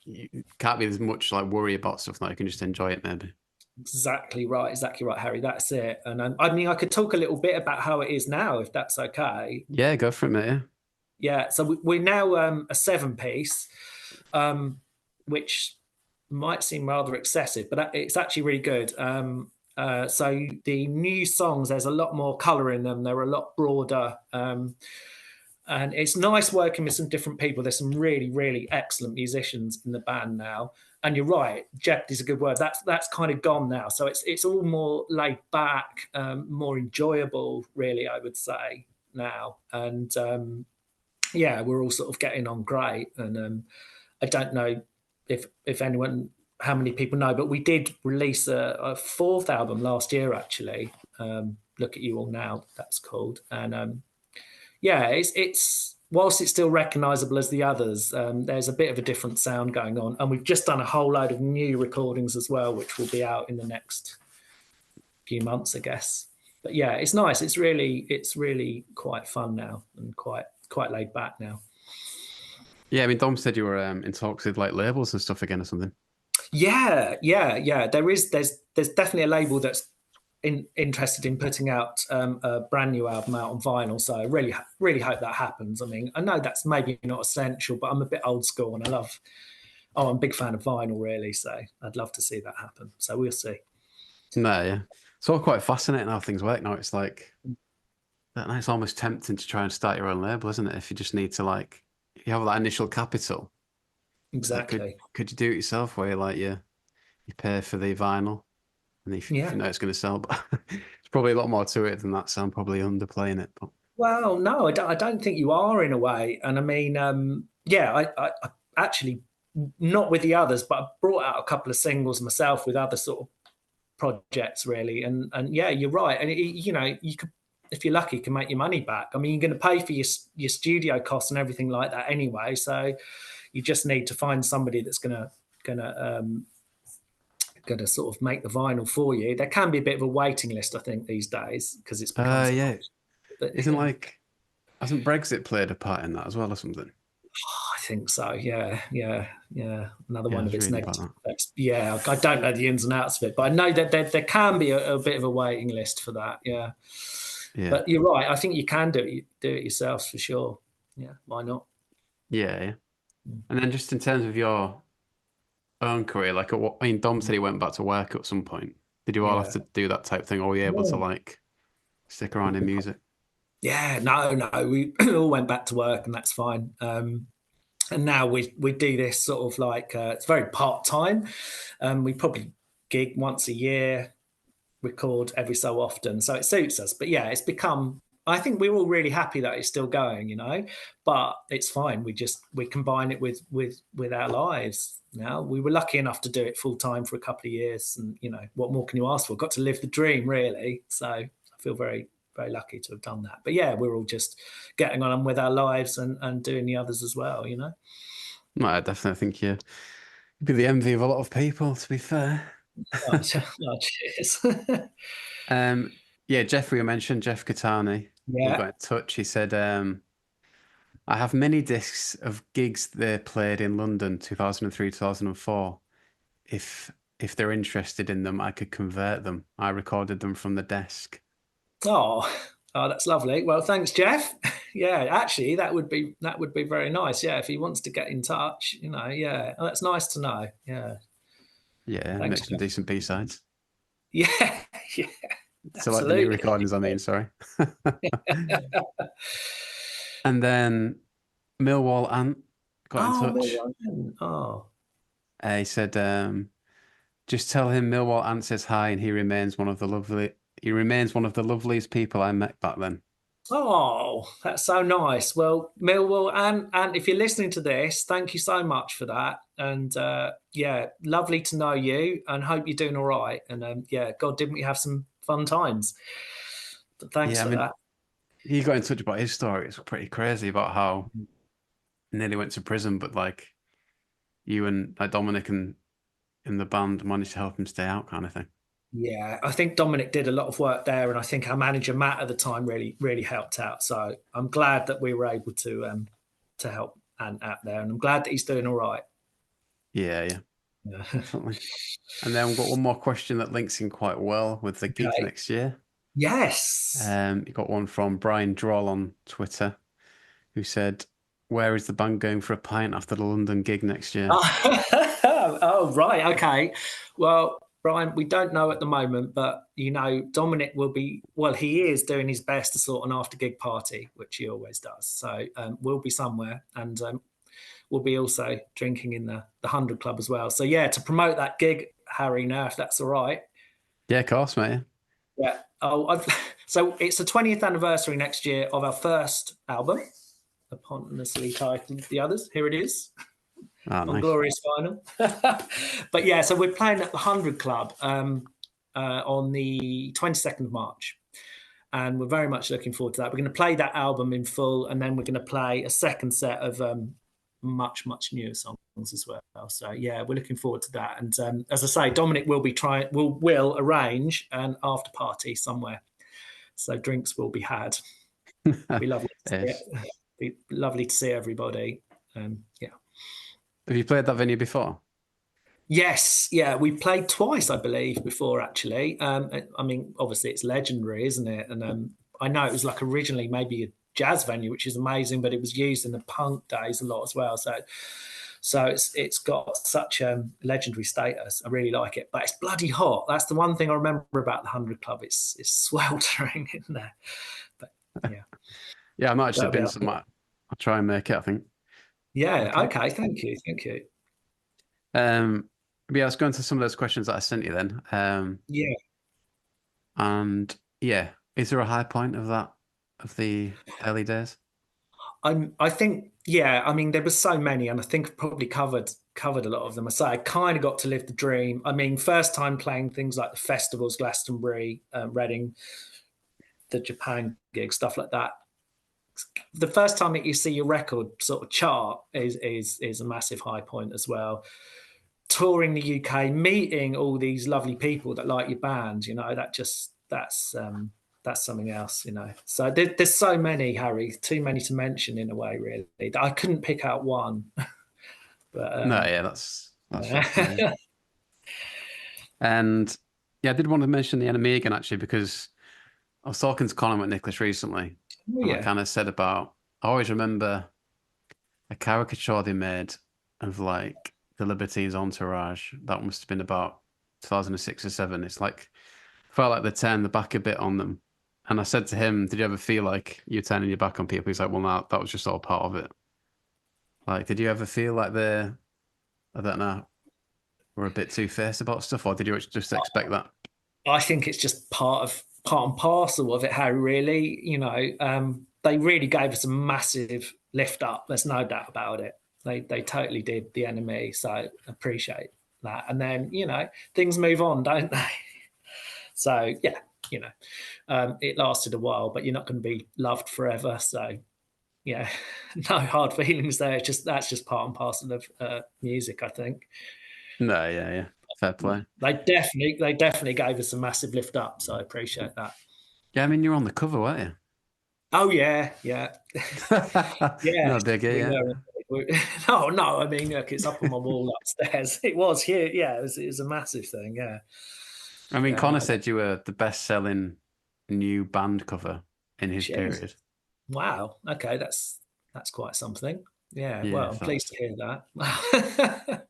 you can't be as much like worry about stuff now. You can just enjoy it maybe. Exactly right, Harry. That's it. And I mean, I could talk a little bit about how it is now, if that's okay. Yeah, go for it, mate. Yeah. Yeah. So we're now a seven-piece, which might seem rather excessive, but it's actually really good. So the new songs, there's a lot more colour in them. They're a lot broader. And it's nice working with some different people. There's some really, really excellent musicians in the band now. And you're right, jeopardy's a good word. That's kind of gone now. So it's all more laid back, more enjoyable, really, I would say now. And yeah, we're all sort of getting on great. And I don't know if anyone, how many people know, but we did release a fourth album last year, actually. Look at You All Now, that's called. And yeah, it's whilst it's still recognisable as the others, there's a bit of a different sound going on, and we've just done a whole load of new recordings as well, which will be out in the next few months, I guess. But yeah, it's nice. It's really quite fun now and quite laid back now. Yeah, I mean Dom said you were in talks with like labels and stuff again or something. Yeah. There's definitely a label that's interested in putting out a brand new album out on vinyl. So I really hope that happens. I mean, I know that's maybe not essential, but I'm a bit old school and I'm a big fan of vinyl, really. So I'd love to see that happen. So we'll see. No, yeah. It's all quite fascinating how things work now. It's like it's almost tempting to try and start your own label, isn't it? If you just need to like you have that initial capital. It's like Exactly. could you do it yourself where you pay for the vinyl and if Yeah. you know it's going to sell, but it's probably a lot more to it than that. So I'm probably underplaying it. But Well, no, I don't think you are in a way. And I mean, yeah, I actually not with the others, but I brought out a couple of singles myself with other sort of projects, really. And yeah, you're right. And you know, you could, if you're lucky, you can make your money back. I mean, you're going to pay for your studio costs and everything like that anyway. So you just need to find somebody that's gonna sort of make the vinyl for you. There can be a bit of a waiting list, I think, these days because it's become so yeah, much. But isn't like hasn't Brexit played a part in that as well or something? I think so. Yeah. Another Yeah, I one of was its reading about negative that. effects. Yeah, I don't know the ins and outs of it, but I know that there can be a bit of a waiting list for that. Yeah, Yeah. but you're right. I think you can do it yourselves for sure. yeah, why not? Yeah, yeah. Mm. And then just in terms of your own career, like, I mean, Dom Mm. said he went back to work at some point. Did you all have Yeah. to do that type thing, or were you able to Yeah. like stick around in music? Yeah, no, we all went back to work, and that's fine. And now we do this sort of like it's very part time. We probably gig once a year, record every so often, so it suits us. But yeah, it's become. I think we're all really happy that it's still going, but it's fine. We combine it with our lives now. We were lucky enough to do it full time for a couple of years, and what more can you ask for? Got to live the dream, really. So I feel very very lucky to have done that. But yeah, we're all just getting on with our lives and doing the others as well. No, I definitely think you'd be the envy of a lot of people, to be fair. Oh, oh, cheers. Um, yeah, Jeffrey, I mentioned Jeff Katani. He Yeah. got in touch. He said, I have many discs of gigs they played in London, 2003, 2004. If they're interested in them, I could convert them. I recorded them from the desk. Oh, oh, that's lovely. Well, thanks, Jeff. Yeah, actually, that would be very nice. Yeah, if he wants to get in touch, yeah, oh, that's nice to know. Yeah, Yeah, thanks, make some Jeff. decent B-sides. Yeah, yeah, So like the new absolutely. recordings, I mean, sorry. And then Millwall Ant got in Oh, touch. Milwaukee. Oh, He said, just tell him Millwall Ant says hi and he remains one of the loveliest people I met back then. oh, that's so nice. Well, Millwall, and if you're listening to this, thank you so much for that. And yeah, lovely to know you, and hope you're doing all right. And yeah, God, didn't we have some fun times? But thanks Yeah, I for mean, that. he got in touch about his story. It's pretty crazy about how nearly went to prison, but like you and like Dominic and in the band managed to help him stay out, kind of thing. Yeah, I think Dominic did a lot of work there, and I think our manager Matt at the time really, really helped out. So I'm glad that we were able to help Ant out there, and I'm glad that he's doing all right. Yeah, yeah, Yeah. definitely. And then we've got one more question that links in quite well with the gig Okay. next year. Yes. You got one from Brian Droll on Twitter, who said, "Where is the band going for a pint after the London gig next year?" Oh, right. Okay. Well, Brian, we don't know at the moment, but Dominic will be, well, he is doing his best to sort an after gig party, which he always does. So we'll be somewhere, and we'll be also drinking in the 100 Club as well. So yeah, to promote that gig, Harry, now, if that's all right. Yeah, of course, mate. Yeah. So it's the 20th anniversary next year of our first album, eponymously titled The Others. Here it is. Ah, On nice. Glorious Final. But yeah, so we're playing at the 100 Club on the 22nd of March. And we're very much looking forward to that. We're going to play that album in full, and then we're going to play a second set of much, much newer songs as well. So yeah, we're looking forward to that. And as I say, Dominic will arrange an after party somewhere. So drinks will be had. Be lovely to see Yes. it. Be lovely to see everybody. Yeah. Have you played that venue before? Yes, yeah, we played twice, I believe, before actually. I mean, obviously it's legendary, isn't it? And I know it was like originally maybe a jazz venue, which is amazing, but it was used in the punk days a lot as well. So it's got such legendary status. I really like it, but it's bloody hot. That's the one thing I remember about the 100 Club. It's sweltering in there, but yeah, Yeah, I've not actually that'll be been, up. so I'll try and make it, I think. Yeah, Okay. okay, thank you. Um, but yeah, let's go into some of those questions that I sent you then. Yeah. And yeah, is there a high point of the early days? I think, yeah, I mean, there were so many, and I think I've probably covered a lot of them. I say I kind of got to live the dream. I mean, first time playing things like the festivals, Glastonbury, Reading, the Japan gig, stuff like that. The first time that you see your record sort of chart is a massive high point as well. Touring the UK, meeting all these lovely people that like your band, that's something else. So there's so many, Harry, too many to mention in a way, really. I couldn't pick out one, but No, yeah, that's fair play. yeah. And yeah, I did want to mention the NME again actually because I was talking to Colin with Nicholas recently, Oh, and I yeah. kind of said about I always remember a caricature they made of like the Libertines entourage. That must have been about 2006 or seven. It's like felt like they turned the back a bit on them. And I said to him, "Did you ever feel like you're turning your back on people?" He's like, "Well, no, that was just all part of it." Like, did you ever feel like I don't know, were a bit two-faced about stuff, or did you just expect that? I think it's just part and parcel of it, Harry. Really, they really gave us a massive lift up. There's no doubt about it. They totally did, the NME. So appreciate that. And then things move on, don't they? So yeah, it lasted a while, but you're not going to be loved forever. So yeah, no hard feelings there. That's just part and parcel of music, I think. No, yeah, yeah, fair play. They definitely gave us a massive lift up. So I appreciate that. Yeah, I mean, you're on the cover, weren't Oh yeah, yeah, you? yes, No biggie, we yeah. were. No, no. I mean, look, it's up on my wall upstairs. It was here. Yeah, it was a massive thing. Yeah, I mean, yeah. No, Connor said you were the best-selling new band cover in his cheers. period. Wow. Okay, that's quite something. Yeah. Yeah, Well, I'm so pleased that's, to hear that.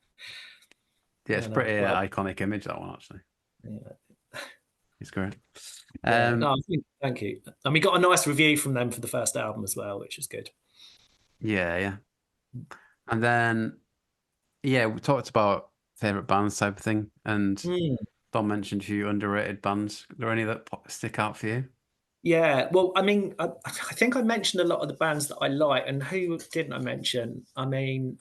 yeah, it's Yeah. No. pretty Well. iconic image, that one, actually. Yeah. It's great. Yeah. Um, No. Thank you. And we got a nice review from them for the first album as well, which is good. yeah, yeah. And then, yeah, we talked about favorite bands type of thing, and Mm. Don mentioned a few underrated bands. Are there any that stick out for you? Yeah, well, I mean, I think I mentioned a lot of the bands that I like, and who didn't I mention? I mean,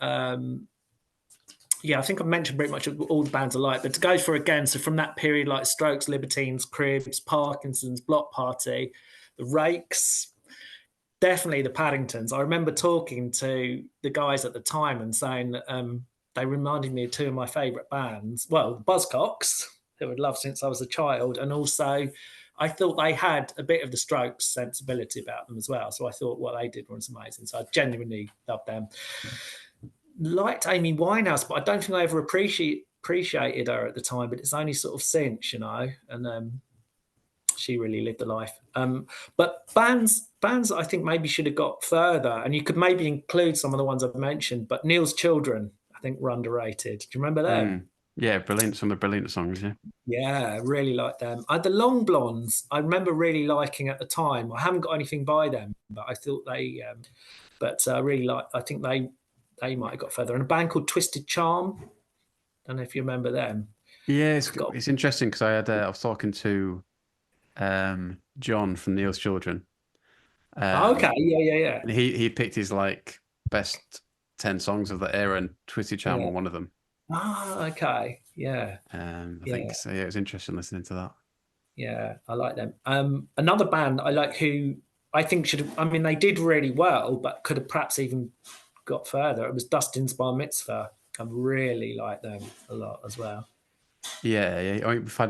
yeah, I think I mentioned pretty much all the bands I like, but to go for again, so from that period, like Strokes, Libertines, Cribs, Parkinson's, Block Party, the Rakes, definitely the Paddingtons. I remember talking to the guys at the time and saying that they reminded me of two of my favourite bands. Well, Buzzcocks, who I'd loved since I was a child, and also I thought they had a bit of the Strokes sensibility about them as well. So I thought what they did was amazing. So I genuinely loved them. Liked Amy Winehouse, but I don't think I ever appreciated her at the time. But it's only sort of since, and she really lived the life. But bands I think maybe should have got further, and you could maybe include some of the ones I've mentioned. But Neil's Children, I think, were underrated. Do you remember them? Mm. Yeah, brilliant. Some of the brilliant songs, yeah. Yeah, I really like them. The Long Blondes, I remember really liking at the time. I haven't got anything by them, but I thought they, but I really like. I think they might have got further. And a band called Twisted Charm. Don't know if you remember them. Yeah, It's got. it's interesting because I was talking to John from Neil's Children. Oh, okay, Um, yeah, and he picked his like best 10 songs of that era, and Twisted Charm yeah. were one of them. Ah, okay, yeah, I think yeah. so. Yeah, it was interesting listening to that. Yeah, I like them. Another band I like who I think should have, I mean, they did really well, but could have perhaps even got further. It was Dustin's Bar Mitzvah. I really like them a lot as well. Yeah, yeah. I mean, we've had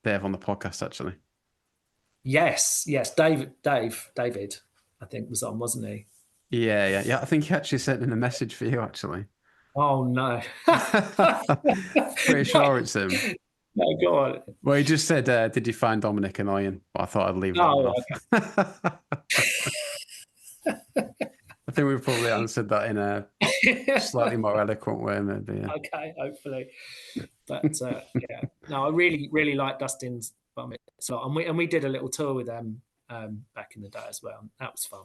Dave on the podcast actually. Yes, yes. David, I think was on, wasn't he? Yeah, yeah, yeah. I think he actually sent in a message for you actually. Oh, no. Pretty sure it's him. No, go on. Well, he just said, "Did you find Dominic annoying?" But I thought I'd leave that one Oh, off. I think we probably answered that in a okay. slightly more eloquent way, maybe. Yeah. Okay, hopefully. But yeah, no, I really, really like Dustin's Vomit. So and we did a little tour with them back in the day as well. That was fun.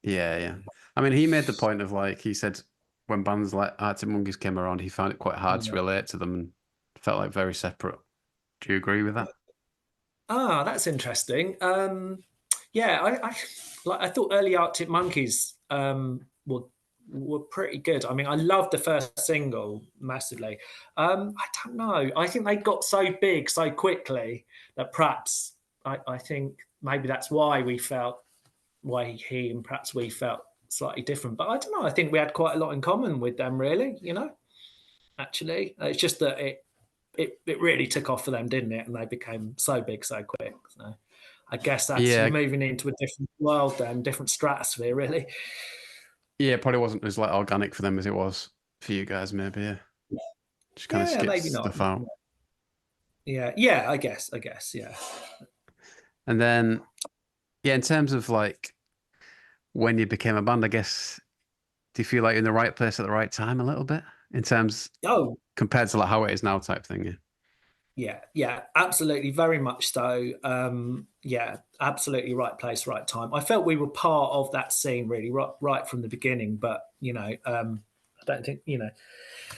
Yeah, yeah. I mean, he made the point of like he said when bands like Arctic Monkeys came around, he found it quite hard to Yeah. relate to them and felt like very separate. Do you agree with that? Ah, that's interesting. Yeah, I thought early Arctic Monkeys were pretty good. I mean, I loved the first single massively. I don't know. I think they got so big so quickly that perhaps I think maybe that's why he and perhaps we felt slightly different. But I don't know. I think we had quite a lot in common with them, really. Actually, it's just that it really took off for them, didn't it? And they became so big so quick. So I guess that's Yeah, you're moving into a different world then, different stratosphere, really. yeah. It probably wasn't as like organic for them as it was for you guys, maybe. Yeah, just kind of Yeah, skits maybe not. stuff out. Yeah, yeah. I guess. Yeah. And then, yeah, in terms of like when you became a band, I guess Do you feel like you're in the right place at the right time a little bit in terms Oh, compared to like how it is now type thing? Yeah. yeah, absolutely, very much so. Yeah, absolutely, right place, right time. I felt we were part of that scene really right from the beginning, but I don't think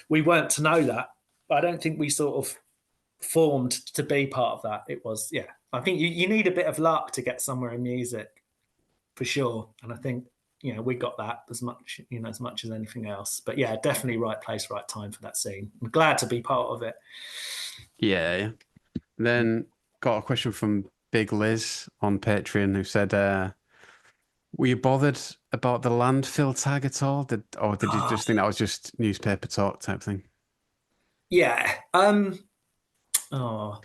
we weren't to know that. I don't think we sort of formed to be part of that. It was, yeah. I think you need a bit of luck to get somewhere in music for sure, and I think we got that as much as anything else. But yeah, definitely right place, right time for that scene. I'm glad to be part of it. Yeah. Yeah. Then got a question from Big Liz on Patreon who said, were you bothered about the landfill tag at all? Or did you Ah, just think that was just newspaper talk type thing? yeah. Oh,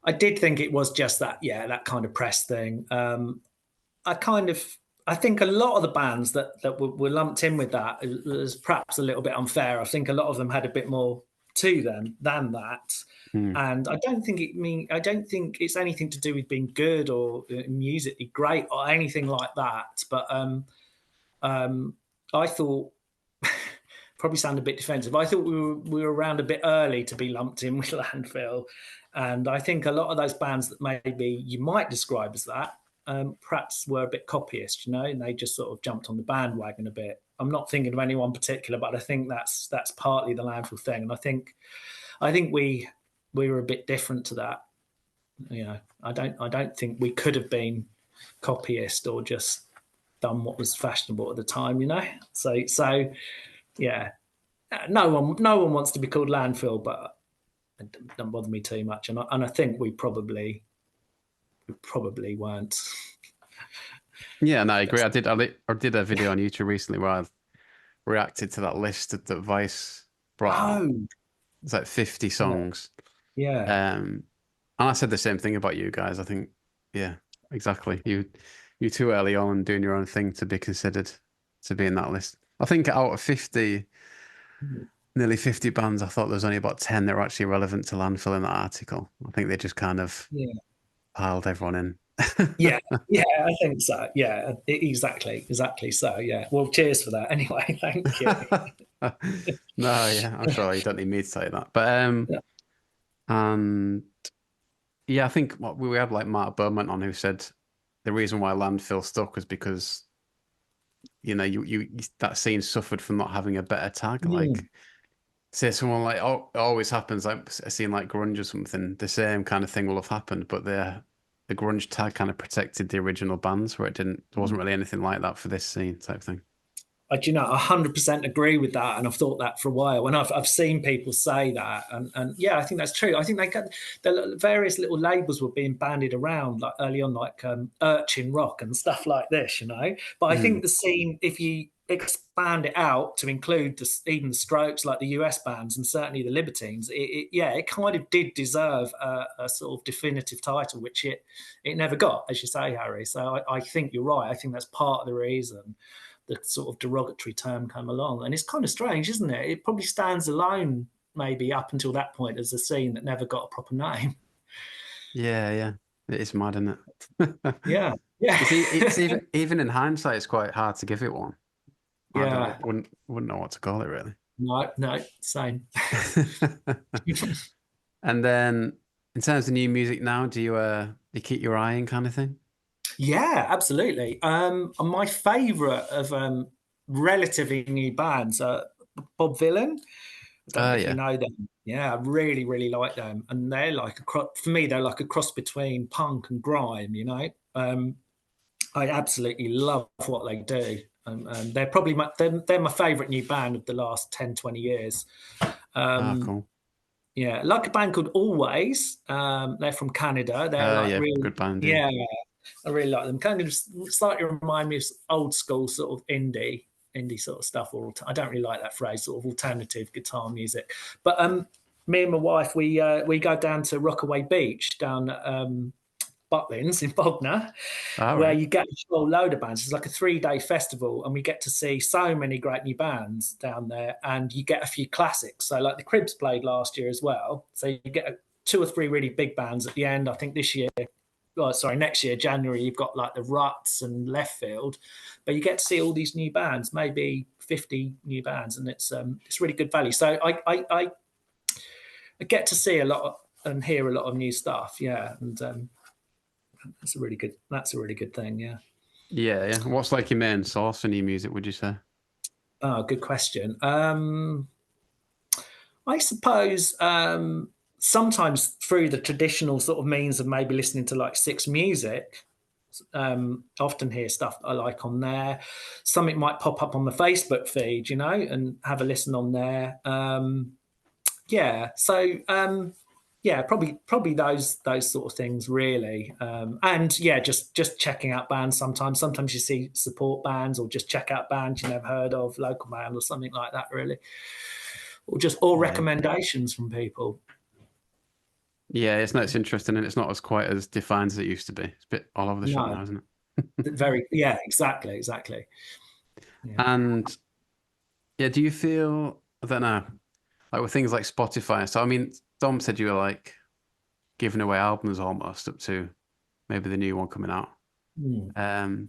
I did think it was just that, yeah, that kind of press thing. I kind of, I think a lot of the bands that were lumped in with that was perhaps a little bit unfair. I think a lot of them had a bit more to them than that, Hmm. and I don't think it's anything to do with being good or musically great or anything like that. But um, I thought probably sound a bit defensive. I thought we were around a bit early to be lumped in with Landfill, and I think a lot of those bands that maybe you might describe as that perhaps were a bit copyist, and they just sort of jumped on the bandwagon a bit. I'm not thinking of anyone particular, but I think that's partly the Landfill thing, and I think we were a bit different to that. I don't think we could have been copyist or just done what was fashionable at the time. So yeah, no one wants to be called landfill, but it doesn't bother me too much. And I think we probably weren't. Yeah, no, I agree. Just, I did a video on YouTube recently where I reacted to that list that Vice brought out. oh, It's like 50 yeah, songs. yeah. And I said the same thing about you guys. I think, yeah, exactly. You too early on doing your own thing to be considered to be in that list. I think out of 50, nearly 50 bands, I thought there was only about 10 that were actually relevant to Landfill in that article. I think they just kind of Yeah, piled everyone in. yeah, yeah. I think so. Yeah, exactly. So yeah. Well, cheers for that. Anyway, thank you. No, yeah, I'm sure you don't need me to say that. But Yeah. and yeah, I think what we had like Mark Beaumont on who said the reason why Landfill stuck was because you that scene suffered from not having a better tag. Mm. Like say someone like it always happens like a scene like grunge or something, the same kind of thing will have happened, but the grunge tag kind of protected the original bands where there wasn't really anything like that for this scene type thing. Do you know, 100% agree with that, and I've thought that for a while. And I've seen people say that, and yeah, I think that's true. I think the various little labels were being bandied around like early on, like Urchin Rock and stuff like this. But I think Mm. the scene, if you expand it out to include even the Strokes, like the US bands, and certainly the Libertines, yeah, it kind of did deserve a sort of definitive title, which it never got, as you say, Harry. So I think you're right. I think that's part of the reason the sort of derogatory term came along. And it's kind of strange, isn't it? It probably stands alone, maybe up until that point, as a scene that never got a proper name. Yeah, yeah. It is mad, isn't it? Yeah, yeah, It's even in hindsight, it's quite hard to give it one. I don't know, yeah. wouldn't know what to call it really. No, no, same. And then in terms of new music now, do you keep your eye in kind of thing? Yeah, absolutely. And my favourite of relatively new bands, Bob Vylan. I don't know if you Yeah. know them. Yeah, I really, really like them, and they're like for me, they're like a cross between punk and grime. I absolutely love what they do. They're probably they're my favourite new band of the last 10, 20 years. Ah, Um, cool. yeah, like a band called Always. They're from Canada. They're like Yeah, really, good band, yeah. yeah, I really like them. Kind of slightly remind me of old school sort of indie sort of stuff. Or I don't really like that phrase, sort of alternative guitar music. But me and my wife, we go down to Rockaway Beach down Butlins in Bognor, All where right. you get a whole load of bands. It's like a 3-day festival, and we get to see so many great new bands down there, and you get a few classics. So, like the Cribs played last year as well. So you get 2 or 3 really big bands at the end. I think this year next year, January, you've got like the Ruts and Left Field, but you get to see all these new bands, maybe 50 new bands, and it's really good value. So I get to see a lot and hear a lot of new stuff. Yeah. And that's a really good thing. Yeah. Yeah, yeah. What's like your main source for new music, would you say? Oh, good question. I suppose sometimes through the traditional sort of means of maybe listening to like Six Music, often hear stuff that I like on there. Something might pop up on the Facebook feed, and have a listen on there. Yeah, so yeah, probably those sort of things really. And yeah, just checking out bands sometimes. Sometimes you see support bands or just check out bands you never heard of, local band or something like that, really. Or Yeah. recommendations from people. Yeah, it's interesting, and it's not as quite as defined as it used to be. It's a bit all over the shop No, now, isn't it? yeah, exactly. Yeah. And yeah, do you feel, I don't know, like with things like Spotify? So I mean, Dom said you were like giving away albums almost up to maybe the new one coming out. Mm. Um,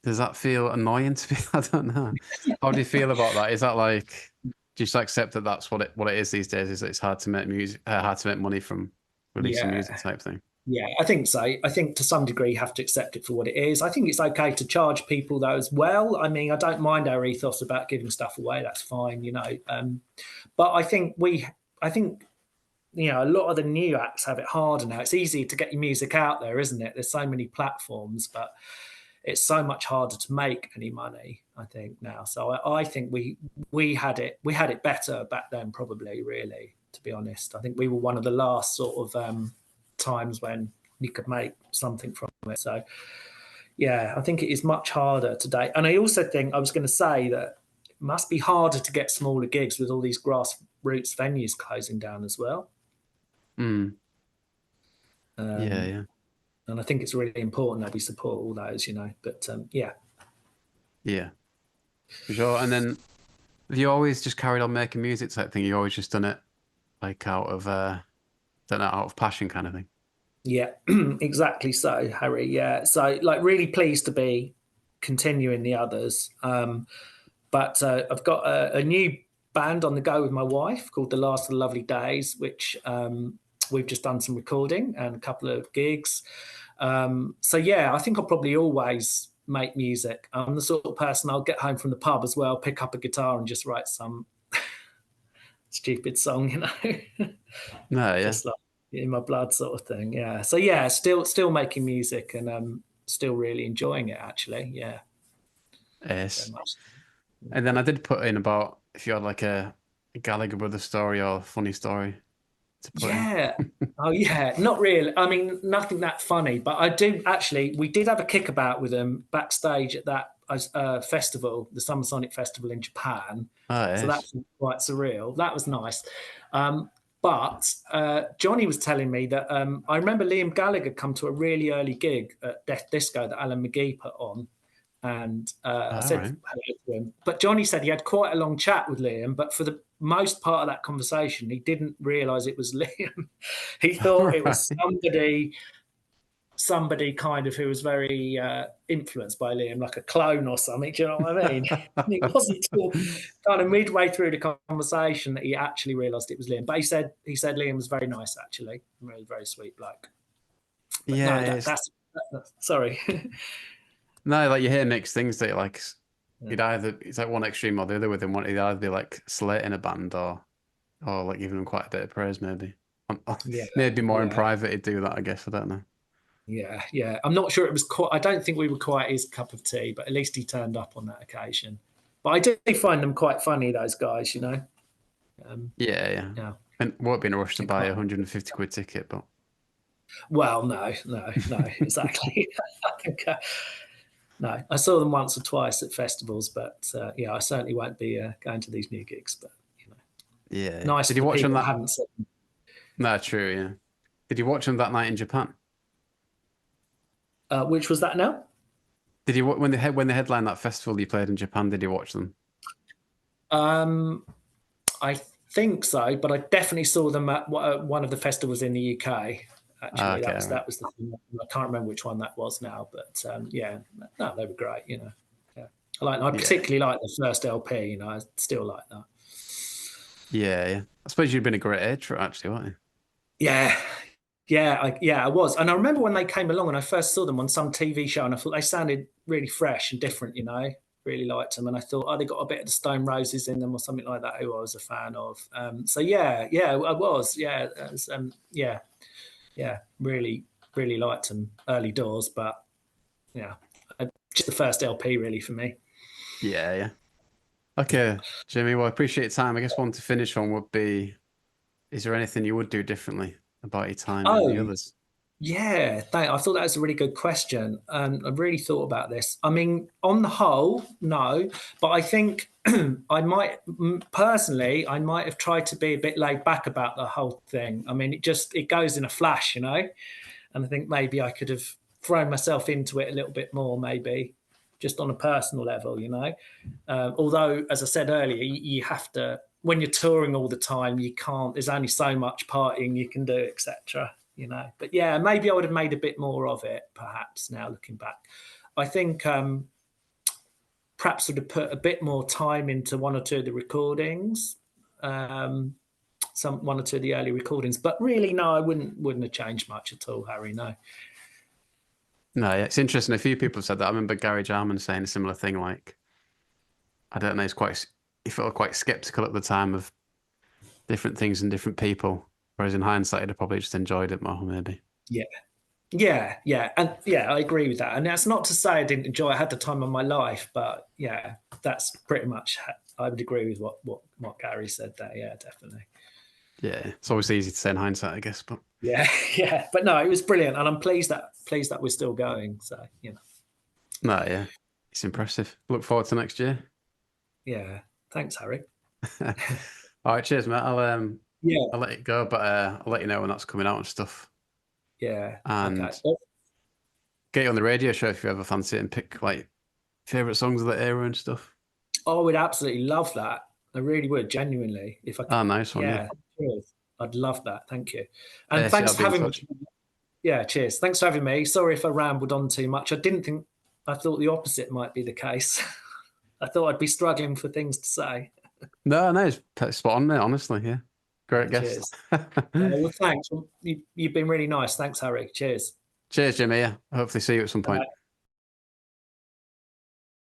does that feel annoying to be? I don't know. How do you feel about that? Is that like, do you just accept that that's what it is these days? Is that it's hard to make music, hard to make money from releasing music Yeah. type thing? Yeah, I think so. I think to some degree you have to accept it for what it is. I think it's okay to charge people though as well. I mean, I don't mind our ethos about giving stuff away. That's fine. But I think a lot of the new acts have it harder now. It's easy to get your music out there, isn't it? There's so many platforms, but it's so much harder to make any money, I think, now. So I think we had it better back then, probably, really, to be honest. I think we were one of the last sort of times when you could make something from it. So yeah, I think it is much harder today. And I also think I was going to say that it must be harder to get smaller gigs with all these grassroots venues closing down as well. Mm, yeah, Um, yeah, and I think it's really important that we support all those. But yeah. yeah, for sure. And then have you always just carried on making music type thing? You always just done it like out of don't know, out of passion kind of thing. Yeah, exactly so, Harry. Yeah. So, like, really pleased to be continuing the others. But I've got a new band on the go with my wife called The Last of the Lovely Days, which we've just done some recording and a couple of gigs. So, yeah, I think I'll probably always make music. I'm the sort of person I'll get home from the pub as well, pick up a guitar and just write some stupid song. No, yeah, Just like in my blood sort of thing. Yeah. So yeah, still making music and still really enjoying it actually. Yeah. Very yes. much. And then I did put in about if you had like a Gallagher Brothers story or a funny story to put in. Yeah. Oh yeah. Not really. I mean, nothing that funny, but I do actually. We did have a kickabout with them backstage at that festival, the Summer Sonic Festival in Japan. Oh, So yes. that's quite surreal. That was nice. But Johnny was telling me that I remember Liam Gallagher come to a really early gig at Death Disco that Alan McGee put on. And I All said right. hello to him. But Johnny said he had quite a long chat with Liam, but for the most part of that conversation, he didn't realise it was Liam. He thought it was Right. somebody kind of who was very influenced by Liam, like a clone or something. Do you know what I mean? And it wasn't until kind of midway through the conversation that he actually realised it was Liam. But he said Liam was very nice, actually, very very sweet bloke. But Yeah, no, it's that's sorry. no, like you hear mixed things that like Yeah. you'd either it's like one extreme or the other with him. One, he'd either be like slating a band or like giving them quite a bit of praise, maybe. Yeah, Maybe more in yeah. private he'd do that, I guess. I don't know. Yeah, yeah. I'm not sure it was quite. I don't think we were quite his cup of tea, but at least he turned up on that occasion. But I do find them quite funny, those guys. Um, Yeah, yeah. yeah. And won't be in a rush to They're buy quite- a 150 quid ticket, but Well, no, exactly. I think, no, I saw them once or twice at festivals, but yeah, I certainly won't be going to these new gigs. But yeah, yeah. nice Did for you the watch them people that that? haven't seen. No, true, yeah. Did you watch them that night in Japan? Which was that now? Did you when they headlined that festival you played in Japan? Did you watch them? Um, I think so, but I definitely saw them at one of the festivals in the UK. Actually, Okay, right. that was the thing. I can't remember which one that was now, but yeah, no, they were great. Yeah, I Yeah. particularly like the first LP. I still like that. Yeah, yeah. I suppose you'd been a great age for it, actually, weren't you? Yeah, I was, and I remember when they came along, and I first saw them on some TV show, and I thought they sounded really fresh and different. Really liked them, and I thought, oh, they got a bit of the Stone Roses in them or something like that, who I was a fan of. So yeah, I was, yeah, it was, yeah, really, really liked them early doors, but yeah, just the first LP really for me. Yeah, yeah. Okay, Jimmy, well, I appreciate your time. I guess one to finish on would be, is there anything you would do differently about your time in Oh, the others? yeah, I thought that was a really good question. I've really thought about this. I mean, on the whole, no, but I think personally, I might have tried to be a bit laid back about the whole thing. I mean, it goes in a flash, and I think maybe I could have thrown myself into it a little bit more, maybe just on a personal level. Although, as I said earlier, you have to, when you're touring all the time, you can't. There's only so much partying you can do, etc. But yeah, maybe I would have made a bit more of it, perhaps. Now looking back, I think perhaps would have put a bit more time into one or two of the recordings. Some one or two of the early recordings, but really, no, I wouldn't have changed much at all, Harry. No. No, yeah, it's interesting. A few people have said that. I remember Gary Jarman saying a similar thing. Like, I don't know, he felt quite skeptical at the time of different things and different people. Whereas in hindsight, he'd have probably just enjoyed it more, maybe. Yeah. Yeah, and yeah, I agree with that. And that's not to say I didn't enjoy. I had the time of my life, but yeah, that's pretty much. I would agree with what Gary said there. Yeah, definitely. Yeah, it's always easy to say in hindsight, I guess. But Yeah, yeah, but no, it was brilliant, and I'm pleased that we're still going. So no, yeah, it's impressive. Look forward to next year. yeah. Thanks, Harry. All right, cheers, mate. Yeah, I'll let it go, but I'll let you know when that's coming out and stuff. yeah. Okay. And get you on the radio show if you ever fancy it and pick like favorite songs of the era and stuff. I would absolutely love that. I really would, genuinely. If I could, Ah, nice one, yeah. yeah, cheers. I'd love that. Thank you, and Yeah, see, thanks I'll for be in having me. touch. Yeah, cheers. Thanks for having me. Sorry if I rambled on too much. I thought the opposite might be the case. I thought I'd be struggling for things to say. No, it's spot on, mate, honestly, yeah. Great guest. Cheers. Well, thanks. You've been really nice. Thanks, Harry. Cheers. Cheers, Jimmy. Yeah. Hopefully see you at some point.